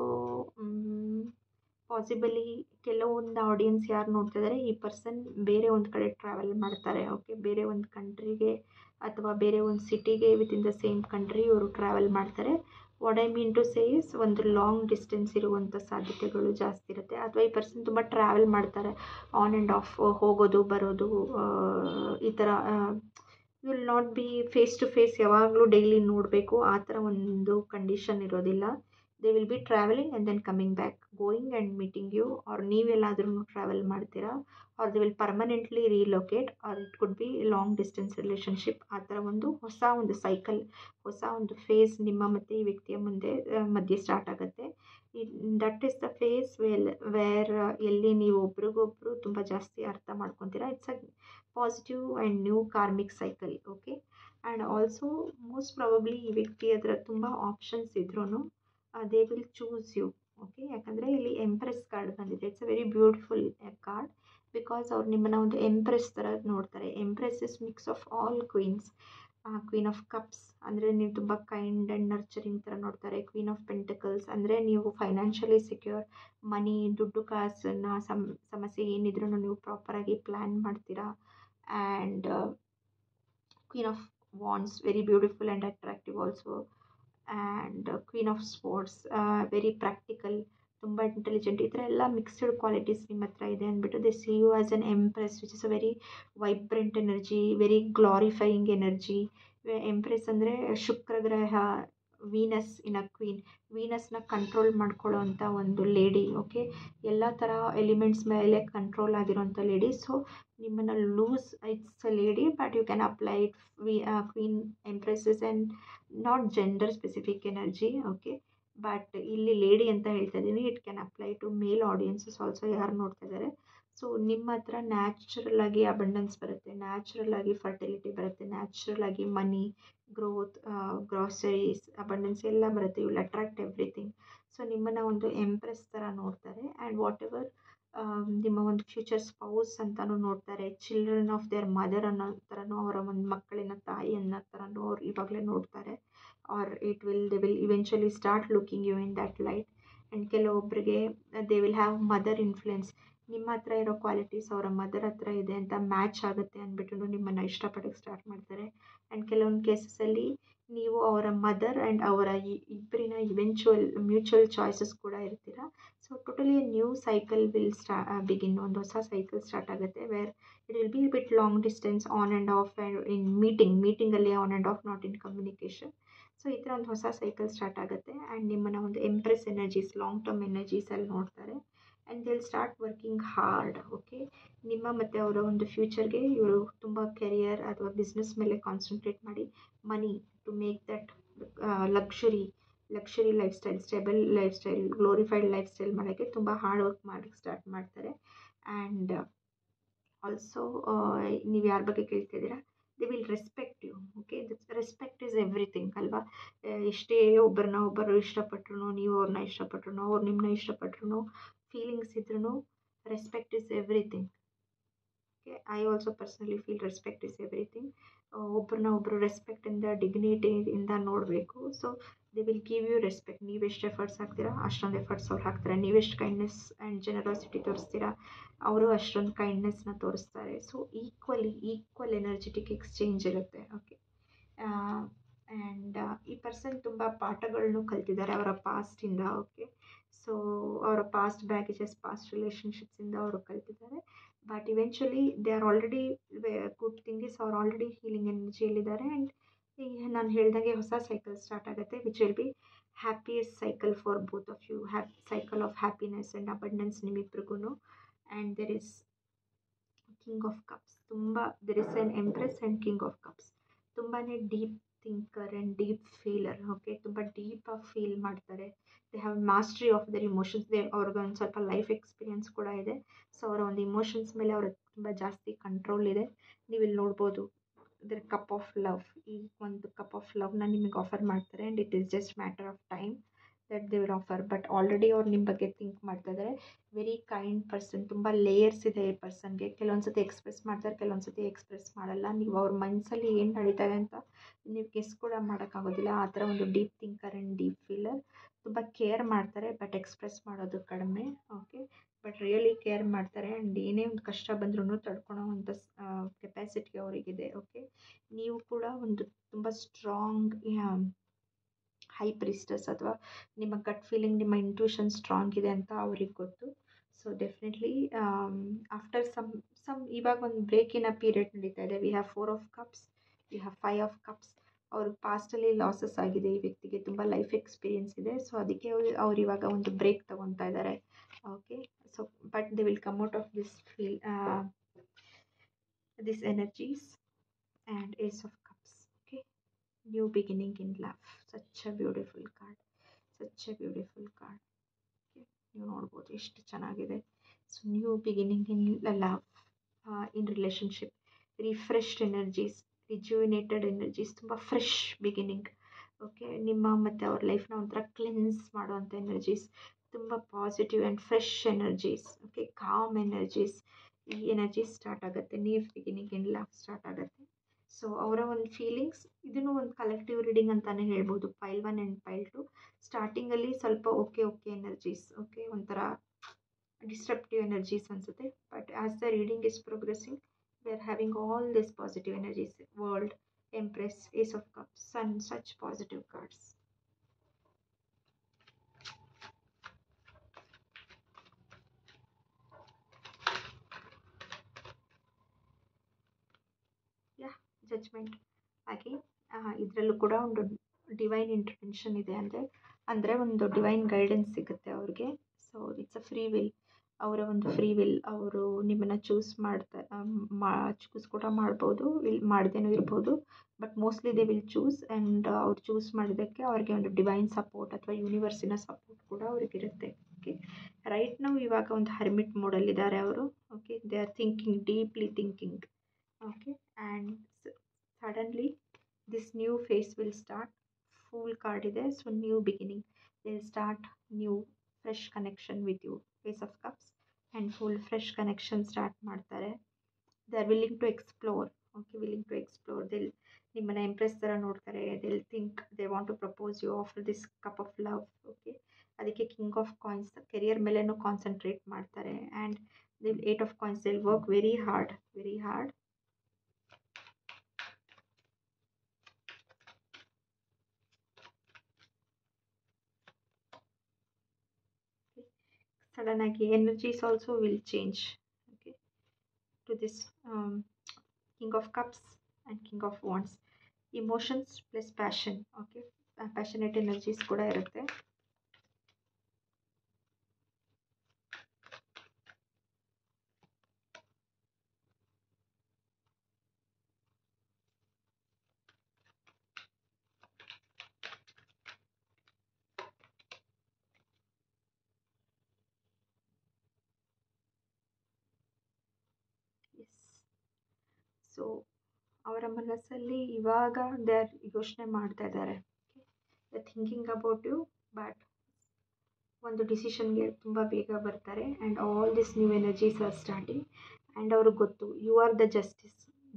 possibly ಕೆಲವೊಂದು ಆಡಿಯನ್ಸ್ ಯಾರು ನೋಡ್ತಿದ್ದಾರೆ, ಈ ಪರ್ಸನ್ ಬೇರೆ ಒಂದು ಕಡೆ ಟ್ರಾವೆಲ್ ಮಾಡ್ತಾರೆ. ಓಕೆ, ಬೇರೆ ಒಂದು ಕಂಟ್ರಿಗೆ ಅಥವಾ ಬೇರೆ ಒಂದು ಸಿಟಿಗೆ ವಿತಿನ್ ದ ಸೇಮ್ ಕಂಟ್ರಿ ಇವರು ಟ್ರಾವೆಲ್ ಮಾಡ್ತಾರೆ. What I mean to say is, ಒಂದು ಲಾಂಗ್ ಡಿಸ್ಟೆನ್ಸ್ ಇರುವಂಥ ಸಾಧ್ಯತೆಗಳು ಜಾಸ್ತಿ ಇರುತ್ತೆ. ಅಥವಾ ಈ ಪರ್ಸನ್ ತುಂಬ ಟ್ರಾವೆಲ್ ಮಾಡ್ತಾರೆ, ಆನ್ ಆ್ಯಂಡ್ ಆಫ್ ಹೋಗೋದು ಬರೋದು, ಈ ಥರ will not be face to face ಯಾವಾಗಲೂ ಡೈಲಿ ನೋಡಬೇಕು ಆ ಥರ ಒಂದು ಕಂಡೀಷನ್ ಇರೋದಿಲ್ಲ. They will be travelling and then coming back, going and meeting you, or ನೀವೆಲ್ಲಾದ್ರೂ ಟ್ರಾವೆಲ್ ಮಾಡ್ತೀರಾ, or they will permanently relocate, or it could be long distance relationship. ಆ ಥರ ಒಂದು ಹೊಸ ಒಂದು ಸೈಕಲ್, ಹೊಸ ಒಂದು ಫೇಸ್ ನಿಮ್ಮ ಮತ್ತು ಈ ವ್ಯಕ್ತಿಯ ಮಧ್ಯೆ ಸ್ಟಾರ್ಟ್ ಆಗುತ್ತೆ. That is the phase where ಎಲ್ಲಿ ನೀವು ಒಬ್ರಿಗೊಬ್ರು ತುಂಬ ಜಾಸ್ತಿ ಅರ್ಥ ಮಾಡ್ಕೊತೀರಾ. It's a positive and new karmic cycle. Okay, and also most probably ಈ ವ್ಯಕ್ತಿ ಹತ್ರ ತುಂಬ ಆಪ್ಷನ್ಸ್ ಇದ್ರೂ they will choose you. Okay, ಯಾಕಂದರೆ ಇಲ್ಲಿ ಎಂಪ್ರೆಸ್ ಕಾರ್ಡ್ ಬಂದಿದೆ. It's a very beautiful card, because ಅವ್ರು ನಿಮ್ಮನ್ನು ಒಂದು ಎಂಪ್ರೆಸ್ ಥರ ನೋಡ್ತಾರೆ. Empress is mix of all queens. Queen of cups ಅಂದರೆ ನೀವು ತುಂಬ ಕೈಂಡ್ ಆ್ಯಂಡ್ ನರ್ಚರಿಂಗ್ ಥರ ನೋಡ್ತಾರೆ. ಕ್ವೀನ್ ಆಫ್ ಪೆಂಟಕಲ್ಸ್ ಅಂದರೆ ನೀವು ಫೈನಾನ್ಷಿಯಲಿ ಸೆಕ್ಯೂರ್, ಮನಿ, ದುಡ್ಡು ಕಾಸನ್ನು ಸಮಸ್ಯೆ ಏನಿದ್ರೂ ನೀವು ಪ್ರಾಪರಾಗಿ ಪ್ಲ್ಯಾನ್ ಮಾಡ್ತೀರಾ. And queen of wands, very beautiful and attractive also. And queen of sports, very practical, ತುಂಬ ಇಂಟೆಲಿಜೆಂಟ್. ಈ ಥರ ಎಲ್ಲ ಮಿಕ್ಸ್ಡ್ ಕ್ವಾಲಿಟೀಸ್ ನಿಮ್ಮ ಹತ್ರ ಇದೆ ಅಂದ್ಬಿಟ್ಟು they see you as an empress, which is a very vibrant energy, very glorifying energy. Empress ಅಂದರೆ ಶುಕ್ರ ಗ್ರಹ, ವೀನಸ್ ಇನ್ ಅ ಕ್ವೀನ್, ವೀನಸ್ನ ಕಂಟ್ರೋಲ್ ಮಾಡ್ಕೊಳ್ಳೋ ಅಂಥ ಒಂದು ಲೇಡಿ. ಓಕೆ, ಎಲ್ಲ ಥರ ಎಲಿಮೆಂಟ್ಸ್ ಮೇಲೆ ಕಂಟ್ರೋಲ್ ಆಗಿರೋಂಥ ಲೇಡಿ. ಸೊ ನಿಮ್ಮನ್ನು loose, it's a lady but you can apply it. Queen empresses and not gender specific energy. Okay, but ಇಲ್ಲಿ ಲೇಡಿ ಅಂತ ಹೇಳ್ತಾ ಇದ್ದೀನಿ. It can apply to male audiences also, ಯಾರು ನೋಡ್ತಾ ಇದ್ದಾರೆ. ಸೊ ನಿಮ್ಮ ಹತ್ರ ನ್ಯಾಚುರಲ್ ಆಗಿ ಅಬಂಡೆನ್ಸ್ ಬರುತ್ತೆ, ನ್ಯಾಚುರಲ್ ಆಗಿ ಫರ್ಟಿಲಿಟಿ ಬರುತ್ತೆ, ನ್ಯಾಚುರಲ್ ಆಗಿ ಮನಿ, ಗ್ರೋತ್, ಗ್ರಾಸರೀಸ್, ಅಬಂಡೆನ್ಸ್ ಎಲ್ಲ ಬರುತ್ತೆ. You will attract everything. So ನಿಮ್ಮನ್ನು ಒಂದು ಎಂಪ್ರೆಸ್ ಥರ ನೋಡ್ತಾರೆ. ಆ್ಯಂಡ್ ವಾಟ್ ಎವರ್ ನಿಮ್ಮ ಒಂದು ಫ್ಯೂಚರ್ ಸ್ಪೌಸ್ ಅಂತಲೂ ನೋಡ್ತಾರೆ. ಚಿಲ್ಡ್ರನ್ ಆಫ್ ದೇರ್ ಮದರ್ ಅನ್ನೋ ಥರನೂ, ಅವರ ಒಂದು ಮಕ್ಕಳಿನ ತಾಯಿ ಅನ್ನೋ ಥರನೂ ಅವ್ರು ಇವಾಗಲೇ ನೋಡ್ತಾರೆ. Or they will eventually start looking you in that light. And ಕೆಲವೊಬ್ಬರಿಗೆ they will have mother influence. ನಿಮ್ಮ ಹತ್ರ ಇರೋ ಕ್ವಾಲಿಟೀಸ್ ಅವರ ಮದರ್ ಹತ್ರ ಇದೆ ಅಂತ ಮ್ಯಾಚ್ ಆಗುತ್ತೆ ಅಂದ್ಬಿಟ್ಟು ನಿಮ್ಮನ್ನು ಇಷ್ಟಪಡೋಕ್ಕೆ ಸ್ಟಾರ್ಟ್ ಮಾಡ್ತಾರೆ. ಆ್ಯಂಡ್ ಕೆಲವೊಂದು ಕೇಸಸಲ್ಲಿ ನೀವು ಅವರ ಮದರ್ ಆ್ಯಂಡ್ ಅವರ ಇಬ್ಬರಿನ ಮ್ಯೂಚುವಲ್ ಚಾಯ್ಸಸ್ ಕೂಡ ಇರ್ತೀರ. So totally new cycle will begin, ಒಂದು ಹೊಸ ಸೈಕಲ್ ಸ್ಟಾರ್ಟ್ ಆಗುತ್ತೆ. Where it will be bit long distance, on and off, and in ಮೀಟಿಂಗಲ್ಲಿ on and off, not in communication. So ಈ ಥರ ಒಂದು ಹೊಸ ಸೈಕಲ್ ಸ್ಟಾರ್ಟ್ ಆಗುತ್ತೆ. ಆ್ಯಂಡ್ ನಿಮ್ಮನ್ನು ಒಂದು ಎಂಪ್ರೆಸ್ ಎನರ್ಜೀಸ್, ಲಾಂಗ್ ಟರ್ಮ್ ಎನರ್ಜೀಸಲ್ಲಿ ನೋಡ್ತಾರೆ. And they will start working hard. Okay, ನಿಮ್ಮ ಮತ್ತು ಅವರ ಒಂದು ಫ್ಯೂಚರ್ಗೆ ಇವರು ತುಂಬ ಕೆರಿಯರ್ ಅಥವಾ ಬಿಸ್ನೆಸ್ ಮೇಲೆ ಕಾನ್ಸಂಟ್ರೇಟ್ ಮಾಡಿ, money to make that luxury lifestyle, stable lifestyle, glorified lifestyle ಮಾಡೋಕ್ಕೆ ತುಂಬ ಹಾರ್ಡ್ ವರ್ಕ್ ಮಾಡೋಕ್ಕೆ ಸ್ಟಾರ್ಟ್ ಮಾಡ್ತಾರೆ. ಆ್ಯಂಡ್ ಆಲ್ಸೋ ನೀವು ಯಾರ ಬಗ್ಗೆ ಕೇಳ್ತಿದ್ದೀರಾ, they will respect you. Okay, respect is everything ಅಲ್ವಾ. ಎಷ್ಟೇ ಒಬ್ಬರು ಇಷ್ಟಪಟ್ರು, ನೀವು ಅವ್ರನ್ನ ಇಷ್ಟಪಟ್ರು, ಅವ್ರು ನಿಮ್ಮನ್ನ ಇಷ್ಟಪಟ್ರು, ಫೀಲಿಂಗ್ಸ್ ಇದ್ರೂ respect is everything. Okay, I also personally feel respect is everything. ಒಬ್ಬರನ್ನ ಒಬ್ಬರು ರೆಸ್ಪೆಕ್ಟಿಂದ, ಡಿಗ್ನಿಟಿಯಿಂದ ನೋಡಬೇಕು. So they will give you respect. ನೀವೆಷ್ಟು ಎಫರ್ಟ್ಸ್ ಹಾಕ್ತೀರಾ ಅಷ್ಟೊಂದು ಎಫರ್ಟ್ಸ್ ಅವ್ರು ಹಾಕ್ತಾರೆ. ನೀವೆಷ್ಟು ಕೈಂಡ್ನೆಸ್ ಆ್ಯಂಡ್ ಜನರಾಸಿಟಿ ತೋರಿಸ್ತೀರಾ ಅವರು ಅಷ್ಟೊಂದು ಕೈಂಡ್ನೆಸ್ನ ತೋರಿಸ್ತಾರೆ. ಸೊ ಈಕ್ವಲ್ ಎನರ್ಜೆಟಿಕ್ ಎಕ್ಸ್ಚೇಂಜ್ ಇರುತ್ತೆ. ಓಕೆ, ಆ್ಯಂಡ್ ಈ ಪರ್ಸನ್ ತುಂಬ ಪಾಠಗಳನ್ನು ಕಲ್ತಿದ್ದಾರೆ ಅವರ ಪಾಸ್ಟಿಂದ. ಓಕೆ, ಸೊ ಅವರ ಪಾಸ್ಟ್ ಬ್ಯಾಗೇಜಸ್, ಪಾಸ್ಟ್ ರಿಲೇಷನ್ಶಿಪ್ಸಿಂದ ಅವರು ಕಲ್ತಿದ್ದಾರೆ. But eventually they are already, good thing is ಅವ್ರು ಆಲ್ರೆಡಿ ಹೀಲಿಂಗ್ ಎನರ್ಜಿಯಲ್ಲಿದ್ದಾರೆ. ಆ್ಯಂಡ್ ಈಗ ನಾನು ಹೇಳ್ದಂಗೆ ಹೊಸ ಸೈಕಲ್ ಸ್ಟಾರ್ಟ್ ಆಗುತ್ತೆ, which will be happiest cycle for both of you. Cycle of happiness and abundance ನಿಮ್ಮಿಬ್ರಿಗೂ. And there is king of cups, there is N empress and king of cups. ತುಂಬಾ deep thinker and deep feeler. Okay, ತುಂಬ ಡೀಪಾಗಿ feel ಮಾಡ್ತಾರೆ. They have mastery of their emotions. ಅವ್ರಿಗೆ ಒಂದು ಸ್ವಲ್ಪ life experience ಕೂಡ ಇದೆ. ಸೊ ಅವರ ಒಂದು ಇಮೋಷನ್ಸ್ ಮೇಲೆ ಅವ್ರಿಗೆ ತುಂಬ ಜಾಸ್ತಿ ಕಂಟ್ರೋಲ್ ಇದೆ. ನೀವು ಇಲ್ಲಿ ನೋಡ್ಬೋದು ದರ್ ಕಪ್ ಆಫ್ ಲವ್. ಈ ಒಂದು ಕಪ್ ಆಫ್ ಲವ್ನ ನಿಮಗೆ ಆಫರ್ ಮಾಡ್ತಾರೆ. And it is just matter of time that they will offer. But already ಅವ್ರು ನಿಮ್ಮ ಬಗ್ಗೆ ಥಿಂಕ್ ಮಾಡ್ತಾ ಇದ್ದಾರೆ. ವೆರಿ ಕೈಂಡ್ ಪರ್ಸನ್, ತುಂಬ ಲೇಯರ್ಸ್ ಇದೆ ಈ ಪರ್ಸನ್ಗೆ. ಕೆಲವೊಂದು ಸತಿ ಎಕ್ಸ್ಪ್ರೆಸ್ ಮಾಡ್ತಾರೆ, ಕೆಲವೊಂದು ಸತಿ ಎಕ್ಸ್ಪ್ರೆಸ್ ಮಾಡಲ್ಲ. ನೀವು ಅವ್ರ ಮನಸ್ಸಲ್ಲಿ ಏನು ನಡೀತಾ ಇದೆ ಅಂತ ನೀವು ಗೆಸ್ ಕೂಡ ಮಾಡೋಕ್ಕಾಗೋದಿಲ್ಲ. ಆ ಥರ ಒಂದು deep thinker and deep feeler. ತುಂಬ ಕೇರ್ ಮಾಡ್ತಾರೆ, ಬಟ್ ಎಕ್ಸ್ಪ್ರೆಸ್ ಮಾಡೋದು ಕಡಿಮೆ. ಓಕೆ, ಬಟ್ ರಿಯಲಿ ಕೇರ್ ಮಾಡ್ತಾರೆ. ಆ್ಯಂಡ್ ಏನೇ ಒಂದು ಕಷ್ಟ ಬಂದ್ರೂ ತಡ್ಕೊಳೋ ಅಂಥ ಕೆಪಾಸಿಟಿ ಅವರಿಗಿದೆ. ಓಕೆ, ನೀವು ಕೂಡ ಒಂದು ತುಂಬ ಸ್ಟ್ರಾಂಗ್ ಹೈ ಪ್ರಿಸ್ಟಸ್, ಅಥವಾ ನಿಮ್ಮ ಗಟ್ ಫೀಲಿಂಗ್, ನಿಮ್ಮ ಇಂಟ್ಯೂಷನ್ ಸ್ಟ್ರಾಂಗ್ ಇದೆ ಅಂತ ಅವ್ರಿಗೆ ಗೊತ್ತು. ಸೊ ಡೆಫಿನೆಟ್ಲಿ ಆಫ್ಟರ್ ಇವಾಗ ಒಂದು ಬ್ರೇಕಿನ ಪೀರಿಯಡ್ ನಡೀತಾ ಇದೆ. We have 4 of cups, we have 5 of cups. ಅವ್ರ ಪಾಸ್ಟಲ್ಲಿ ಲಾಸಸ್ ಆಗಿದೆ, ಈ ವ್ಯಕ್ತಿಗೆ ತುಂಬ ಲೈಫ್ ಎಕ್ಸ್ಪೀರಿಯನ್ಸ್ ಇದೆ. ಸೊ ಅದಕ್ಕೆ ಅವ್ರು ಇವಾಗ ಒಂದು ಬ್ರೇಕ್ ತೊಗೊತಾ ಇದ್ದಾರೆ. Okay, so but they will come out of this energies. And ace of cups. Okay, new beginning in love. Such a beautiful card, such a beautiful card. Okay, ನೀವು ನೋಡ್ಬೋದು ಎಷ್ಟು ಚೆನ್ನಾಗಿದೆ. So new beginning in love, in relationship, refreshed energies, rejuvenated energies, ತುಂಬ fresh beginning. Okay, ನಿಮ್ಮ ಮತ್ತು ಅವ್ರ ಲೈಫ್ನ ಒಂಥರ ಕ್ಲೆನ್ಸ್ ಮಾಡೋವಂಥ ಎನರ್ಜೀಸ್, ತುಂಬ positive and fresh energies. Okay, calm energies. ಈ ಎನರ್ಜೀಸ್ ಸ್ಟಾರ್ಟ್ ಆಗುತ್ತೆ, new beginning in love start ಆಗುತ್ತೆ. ಸೊ ಅವರ ಒಂದು ಫೀಲಿಂಗ್ಸ್, ಇದನ್ನು ಒಂದು ಕಲೆಕ್ಟಿವ್ ರೀಡಿಂಗ್ ಅಂತಲೇ ಹೇಳ್ಬೋದು. ಪೈಲ್ 1 ಆ್ಯಂಡ್ ಪೈಲ್ 2 ಸ್ಟಾರ್ಟಿಂಗಲ್ಲಿ ಸ್ವಲ್ಪ ಓಕೆ ಎನರ್ಜೀಸ್, ಓಕೆ, ಒಂಥರ ಡಿಸ್ಟ್ರಪ್ಟಿವ್ ಎನರ್ಜೀಸ್ ಅನಿಸುತ್ತೆ. But as the reading is progressing, we are having all this positive energies. World, empress, ace of cups, sun, such positive cards. Judgement ಆಗಿ ಇದರಲ್ಲೂ ಕೂಡ ಒಂದು ಡಿವೈನ್ ಇಂಟರ್ವೆನ್ಷನ್ ಇದೆ. ಅಂದರೆ ಒಂದು ಡಿವೈನ್ ಗೈಡೆನ್ಸ್ ಸಿಗುತ್ತೆ ಅವ್ರಿಗೆ. So it's a free will, ಅವರ ಒಂದು ಫ್ರೀ ವಿಲ್. ಅವರು ನಿಮ್ಮನ್ನು ಚೂಸ್ ಕೂಡ ಮಾಡ್ಬೋದು, ಮಾಡ್ದೇನೂ ಇರ್ಬೋದು. But mostly they will choose. And ಅವ್ರು ಚೂಸ್ ಮಾಡಿದ್ದಕ್ಕೆ ಅವ್ರಿಗೆ ಒಂದು ಡಿವೈನ್ ಸಪೋರ್ಟ್ ಅಥವಾ ಯೂನಿವರ್ಸಿನ ಸಪೋರ್ಟ್ ಕೂಡ ಅವ್ರಿಗಿರುತ್ತೆ. ಓಕೆ, ರೈಟ್ ನಾವು ಇವಾಗ ಒಂದು ಹರ್ಮಿಟ್ ಮೋಡಲ್ಲಿದ್ದಾರೆ ಅವರು. Okay, they are thinking, deeply thinking. Okay, and suddenly this new phase will start. Fool card ಇದೆ. So new beginning, they will start new fresh connection with you. Ace of cups and full fresh connection start ಮಾಡ್ತಾರೆ. They are willing to explore. Okay, willing to explore. ನಿಮ್ಮನ್ನು impress ಥರ ನೋಡ್ತಾರೆ. They think they want to propose you after this cup of love. Okay, ಅದಕ್ಕೆ king of coins, career ಮೇಲೇನೂ concentrate ಮಾಡ್ತಾರೆ. And the 8 of coins, they will work very hard, very hard. Suddenly energies also will change. Okay, to this King of Cups and King of Wands. Emotions plus passion. Okay, passionate energies ಕೂಡ ಇರುತ್ತೆ. So ಅವರ ಮನಸ್ಸಲ್ಲಿ ಇವಾಗ they are ಯೋಚನೆ ಮಾಡ್ತಾ ಇದ್ದಾರೆ. They thinking about you, but ಒಂದು ಡಿಸಿಷನ್ಗೆ ತುಂಬ ಬೇಗ ಬರ್ತಾರೆ. And all this new energies are starting. And ಅವ್ರಿಗೆ ಗೊತ್ತು, you are the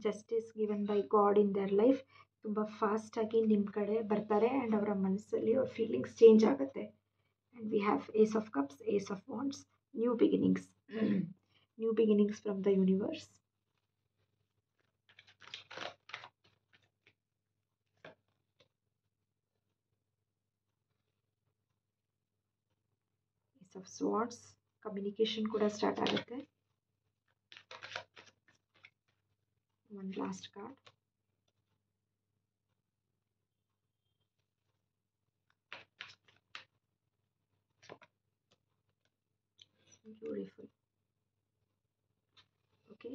justice given by God in their life. ತುಂಬ ಫಾಸ್ಟಾಗಿ ನಿಮ್ಮ ಕಡೆ ಬರ್ತಾರೆ. ಆ್ಯಂಡ್ ಅವರ ಮನಸ್ಸಲ್ಲಿ ಅವ್ರ ಫೀಲಿಂಗ್ಸ್ ಚೇಂಜ್ ಆಗುತ್ತೆ. And we have ace of cups, ace of wands, new beginnings. New beginnings from the universe. Of swords, communication ಕೂಡ ಸ್ಟಾರ್ಟ್ ಆಗುತ್ತೆ. ಒಂದು ಲಾಸ್ಟ್ ಕಾರ್ಡ್. ಬ್ಯೂಟಿಫುಲ್. ಓಕೆ,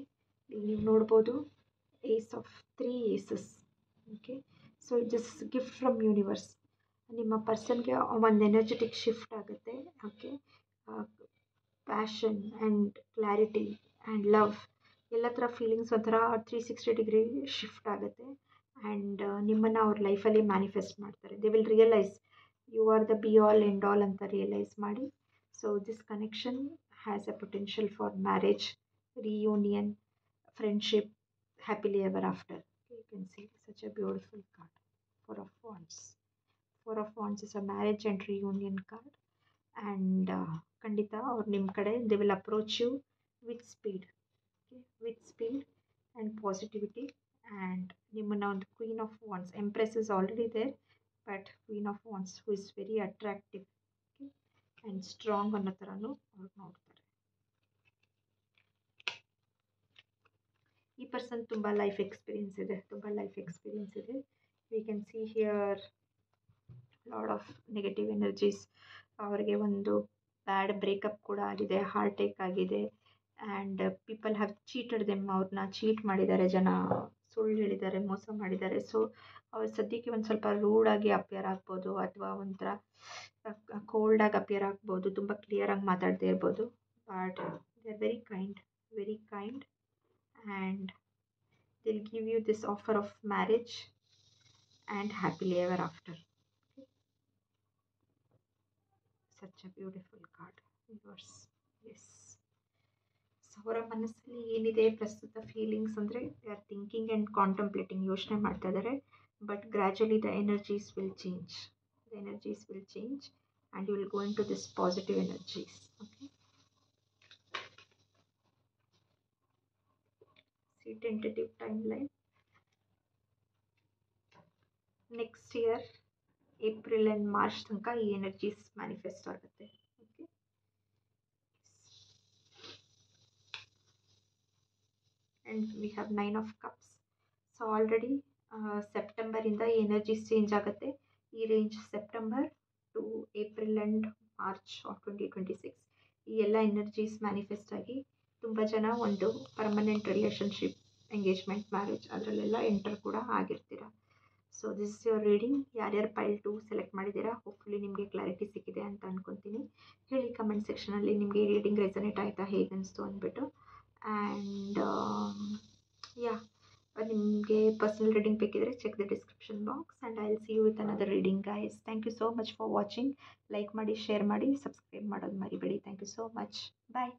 ಇಲ್ಲಿ ನೀವು ನೋಡ್ಬೋದು ace of 3 aces. Okay, so it's gift from universe. ನಿಮ್ಮ ಪರ್ಸನ್ಗೆ ಒಂದು energetic shift ಆಗುತ್ತೆ. Okay, passion and clarity and love ಎಲ್ಲ ಥರ ಫೀಲಿಂಗ್ಸ್ ಒಂಥರ 360 ಡಿಗ್ರಿ ಶಿಫ್ಟ್ ಆಗುತ್ತೆ. ಆ್ಯಂಡ್ ನಿಮ್ಮನ್ನು ಅವ್ರ ಲೈಫಲ್ಲಿ ಮ್ಯಾನಿಫೆಸ್ಟ್ ಮಾಡ್ತಾರೆ. They will realise you are the be all end all ಅಂತ ರಿಯಲೈಸ್ ಮಾಡಿ. So this connection has a potential for marriage, reunion, friendship, happily ever after. You can see such a beautiful card. 4 of Wands. Four of wands is a marriage and reunion card. And ಖಂಡಿತ ಅವ್ರು ನಿಮ್ಮ ಕಡೆ they will approach you with speed, with speed and positivity. And ನಿಮ್ಮನ್ನು ಒಂದು queen of wands, empress is already there, but queen of wands who is very attractive and strong ಅನ್ನೋ ಥರನೂ ಅವ್ರು ನೋಡ್ತಾರೆ. ಈ ಪರ್ಸನ್ ತುಂಬ ಲೈಫ್ ಎಕ್ಸ್ಪೀರಿಯನ್ಸ್ ಇದೆ, we can see here lot of negative energies. ಅವರಿಗೆ ಒಂದು ಬ್ಯಾಡ್ ಬ್ರೇಕಪ್ ಕೂಡ ಆಗಿದೆ, ಹಾರ್ಟ್ ಟೇಕ್ ಆಗಿದೆ. And people have cheated them, ಅವ್ರನ್ನ ಚೀಟ್ ಮಾಡಿದ್ದಾರೆ, ಜನ ಸುಳ್ಳು ಹೇಳಿದ್ದಾರೆ, ಮೋಸ ಮಾಡಿದ್ದಾರೆ. ಸೊ ಅವ್ರು ಸದ್ಯಕ್ಕೆ ಒಂದು ಸ್ವಲ್ಪ ರೂಡಾಗಿ ಅಪಿಯರ್ ಆಗ್ಬೋದು, ಅಥವಾ ಒಂಥರ ಕೋಲ್ಡಾಗಿ ಅಪಿಯರ್ ಆಗ್ಬೋದು, ತುಂಬ ಕ್ಲಿಯರಾಗಿ ಮಾತಾಡದೇ ಇರ್ಬೋದು. But they are very kind and they'll give you this offer of marriage and happily ever after. Okay. Such a beautiful card, yours. Yes. So ಅವರ ಮನಸ್ಸಲ್ಲಿ ಏನಿದೆ ಪ್ರಸ್ತುತ ಫೀಲಿಂಗ್ಸ್ ಅಂದರೆ they are thinking and contemplating, ಯೋಚನೆ ಮಾಡ್ತಾ ಇದ್ದಾರೆ. But gradually the energies will change and you will go into this positive energies. Okay, tentative timeline next year April and March ತನಕ ಈ ಎನರ್ಜೀಸ್ ಮ್ಯಾನಿಫೆಸ್ಟ್ ಆಗುತ್ತೆ. Okay, and we have 9 of cups. So already ಸೆಪ್ಟೆಂಬರಿಂದ ಈ energies change ಆಗುತ್ತೆ. ಈ range September to April and March of 2026 ಈ ಎಲ್ಲ energies manifest ಆಗಿ ತುಂಬ ಜನ ಒಂದು ಪರ್ಮನೆಂಟ್ ರಿಲೇಷನ್ಶಿಪ್, ಎಂಗೇಜ್ಮೆಂಟ್, ಮ್ಯಾರೇಜ್ ಅದರಲ್ಲೆಲ್ಲ ಎಂಟರ್ ಕೂಡ ಆಗಿರ್ತೀರ. So this is your reading. ಯಾರ್ಯಾರು ಪೈಲ್ 2 ಸೆಲೆಕ್ಟ್ ಮಾಡಿದ್ದೀರಾ, ಹೋಪ್ಫುಲಿ ನಿಮಗೆ ಕ್ಲಾರಿಟಿ ಸಿಕ್ಕಿದೆ ಅಂತ ಅಂದ್ಕೊತೀನಿ. ಹೇಳಿ ಕಮೆಂಟ್ ಸೆಕ್ಷನಲ್ಲಿ ನಿಮಗೆ ಈ ರೀಡಿಂಗ್ ರೆಸನೇಟ್ ಆಯಿತಾ, ಹೇಗೆ ಅನಿಸ್ತು ಅಂದ್ಬಿಟ್ಟು. ಆ್ಯಂಡ್ ಯಾ, ನಿಮಗೆ ಪರ್ಸನಲ್ ರೀಡಿಂಗ್ ಬೇಕಿದ್ರೆ check the description box and I will see you with another reading guys. Thank you so much for watching. Like ಮಾಡಿ, ಶೇರ್ ಮಾಡಿ, ಸಬ್ಸ್ಕ್ರೈಬ್ ಮಾಡೋದು ಮರಿಬೇಡಿ. Thank you so much. Bye.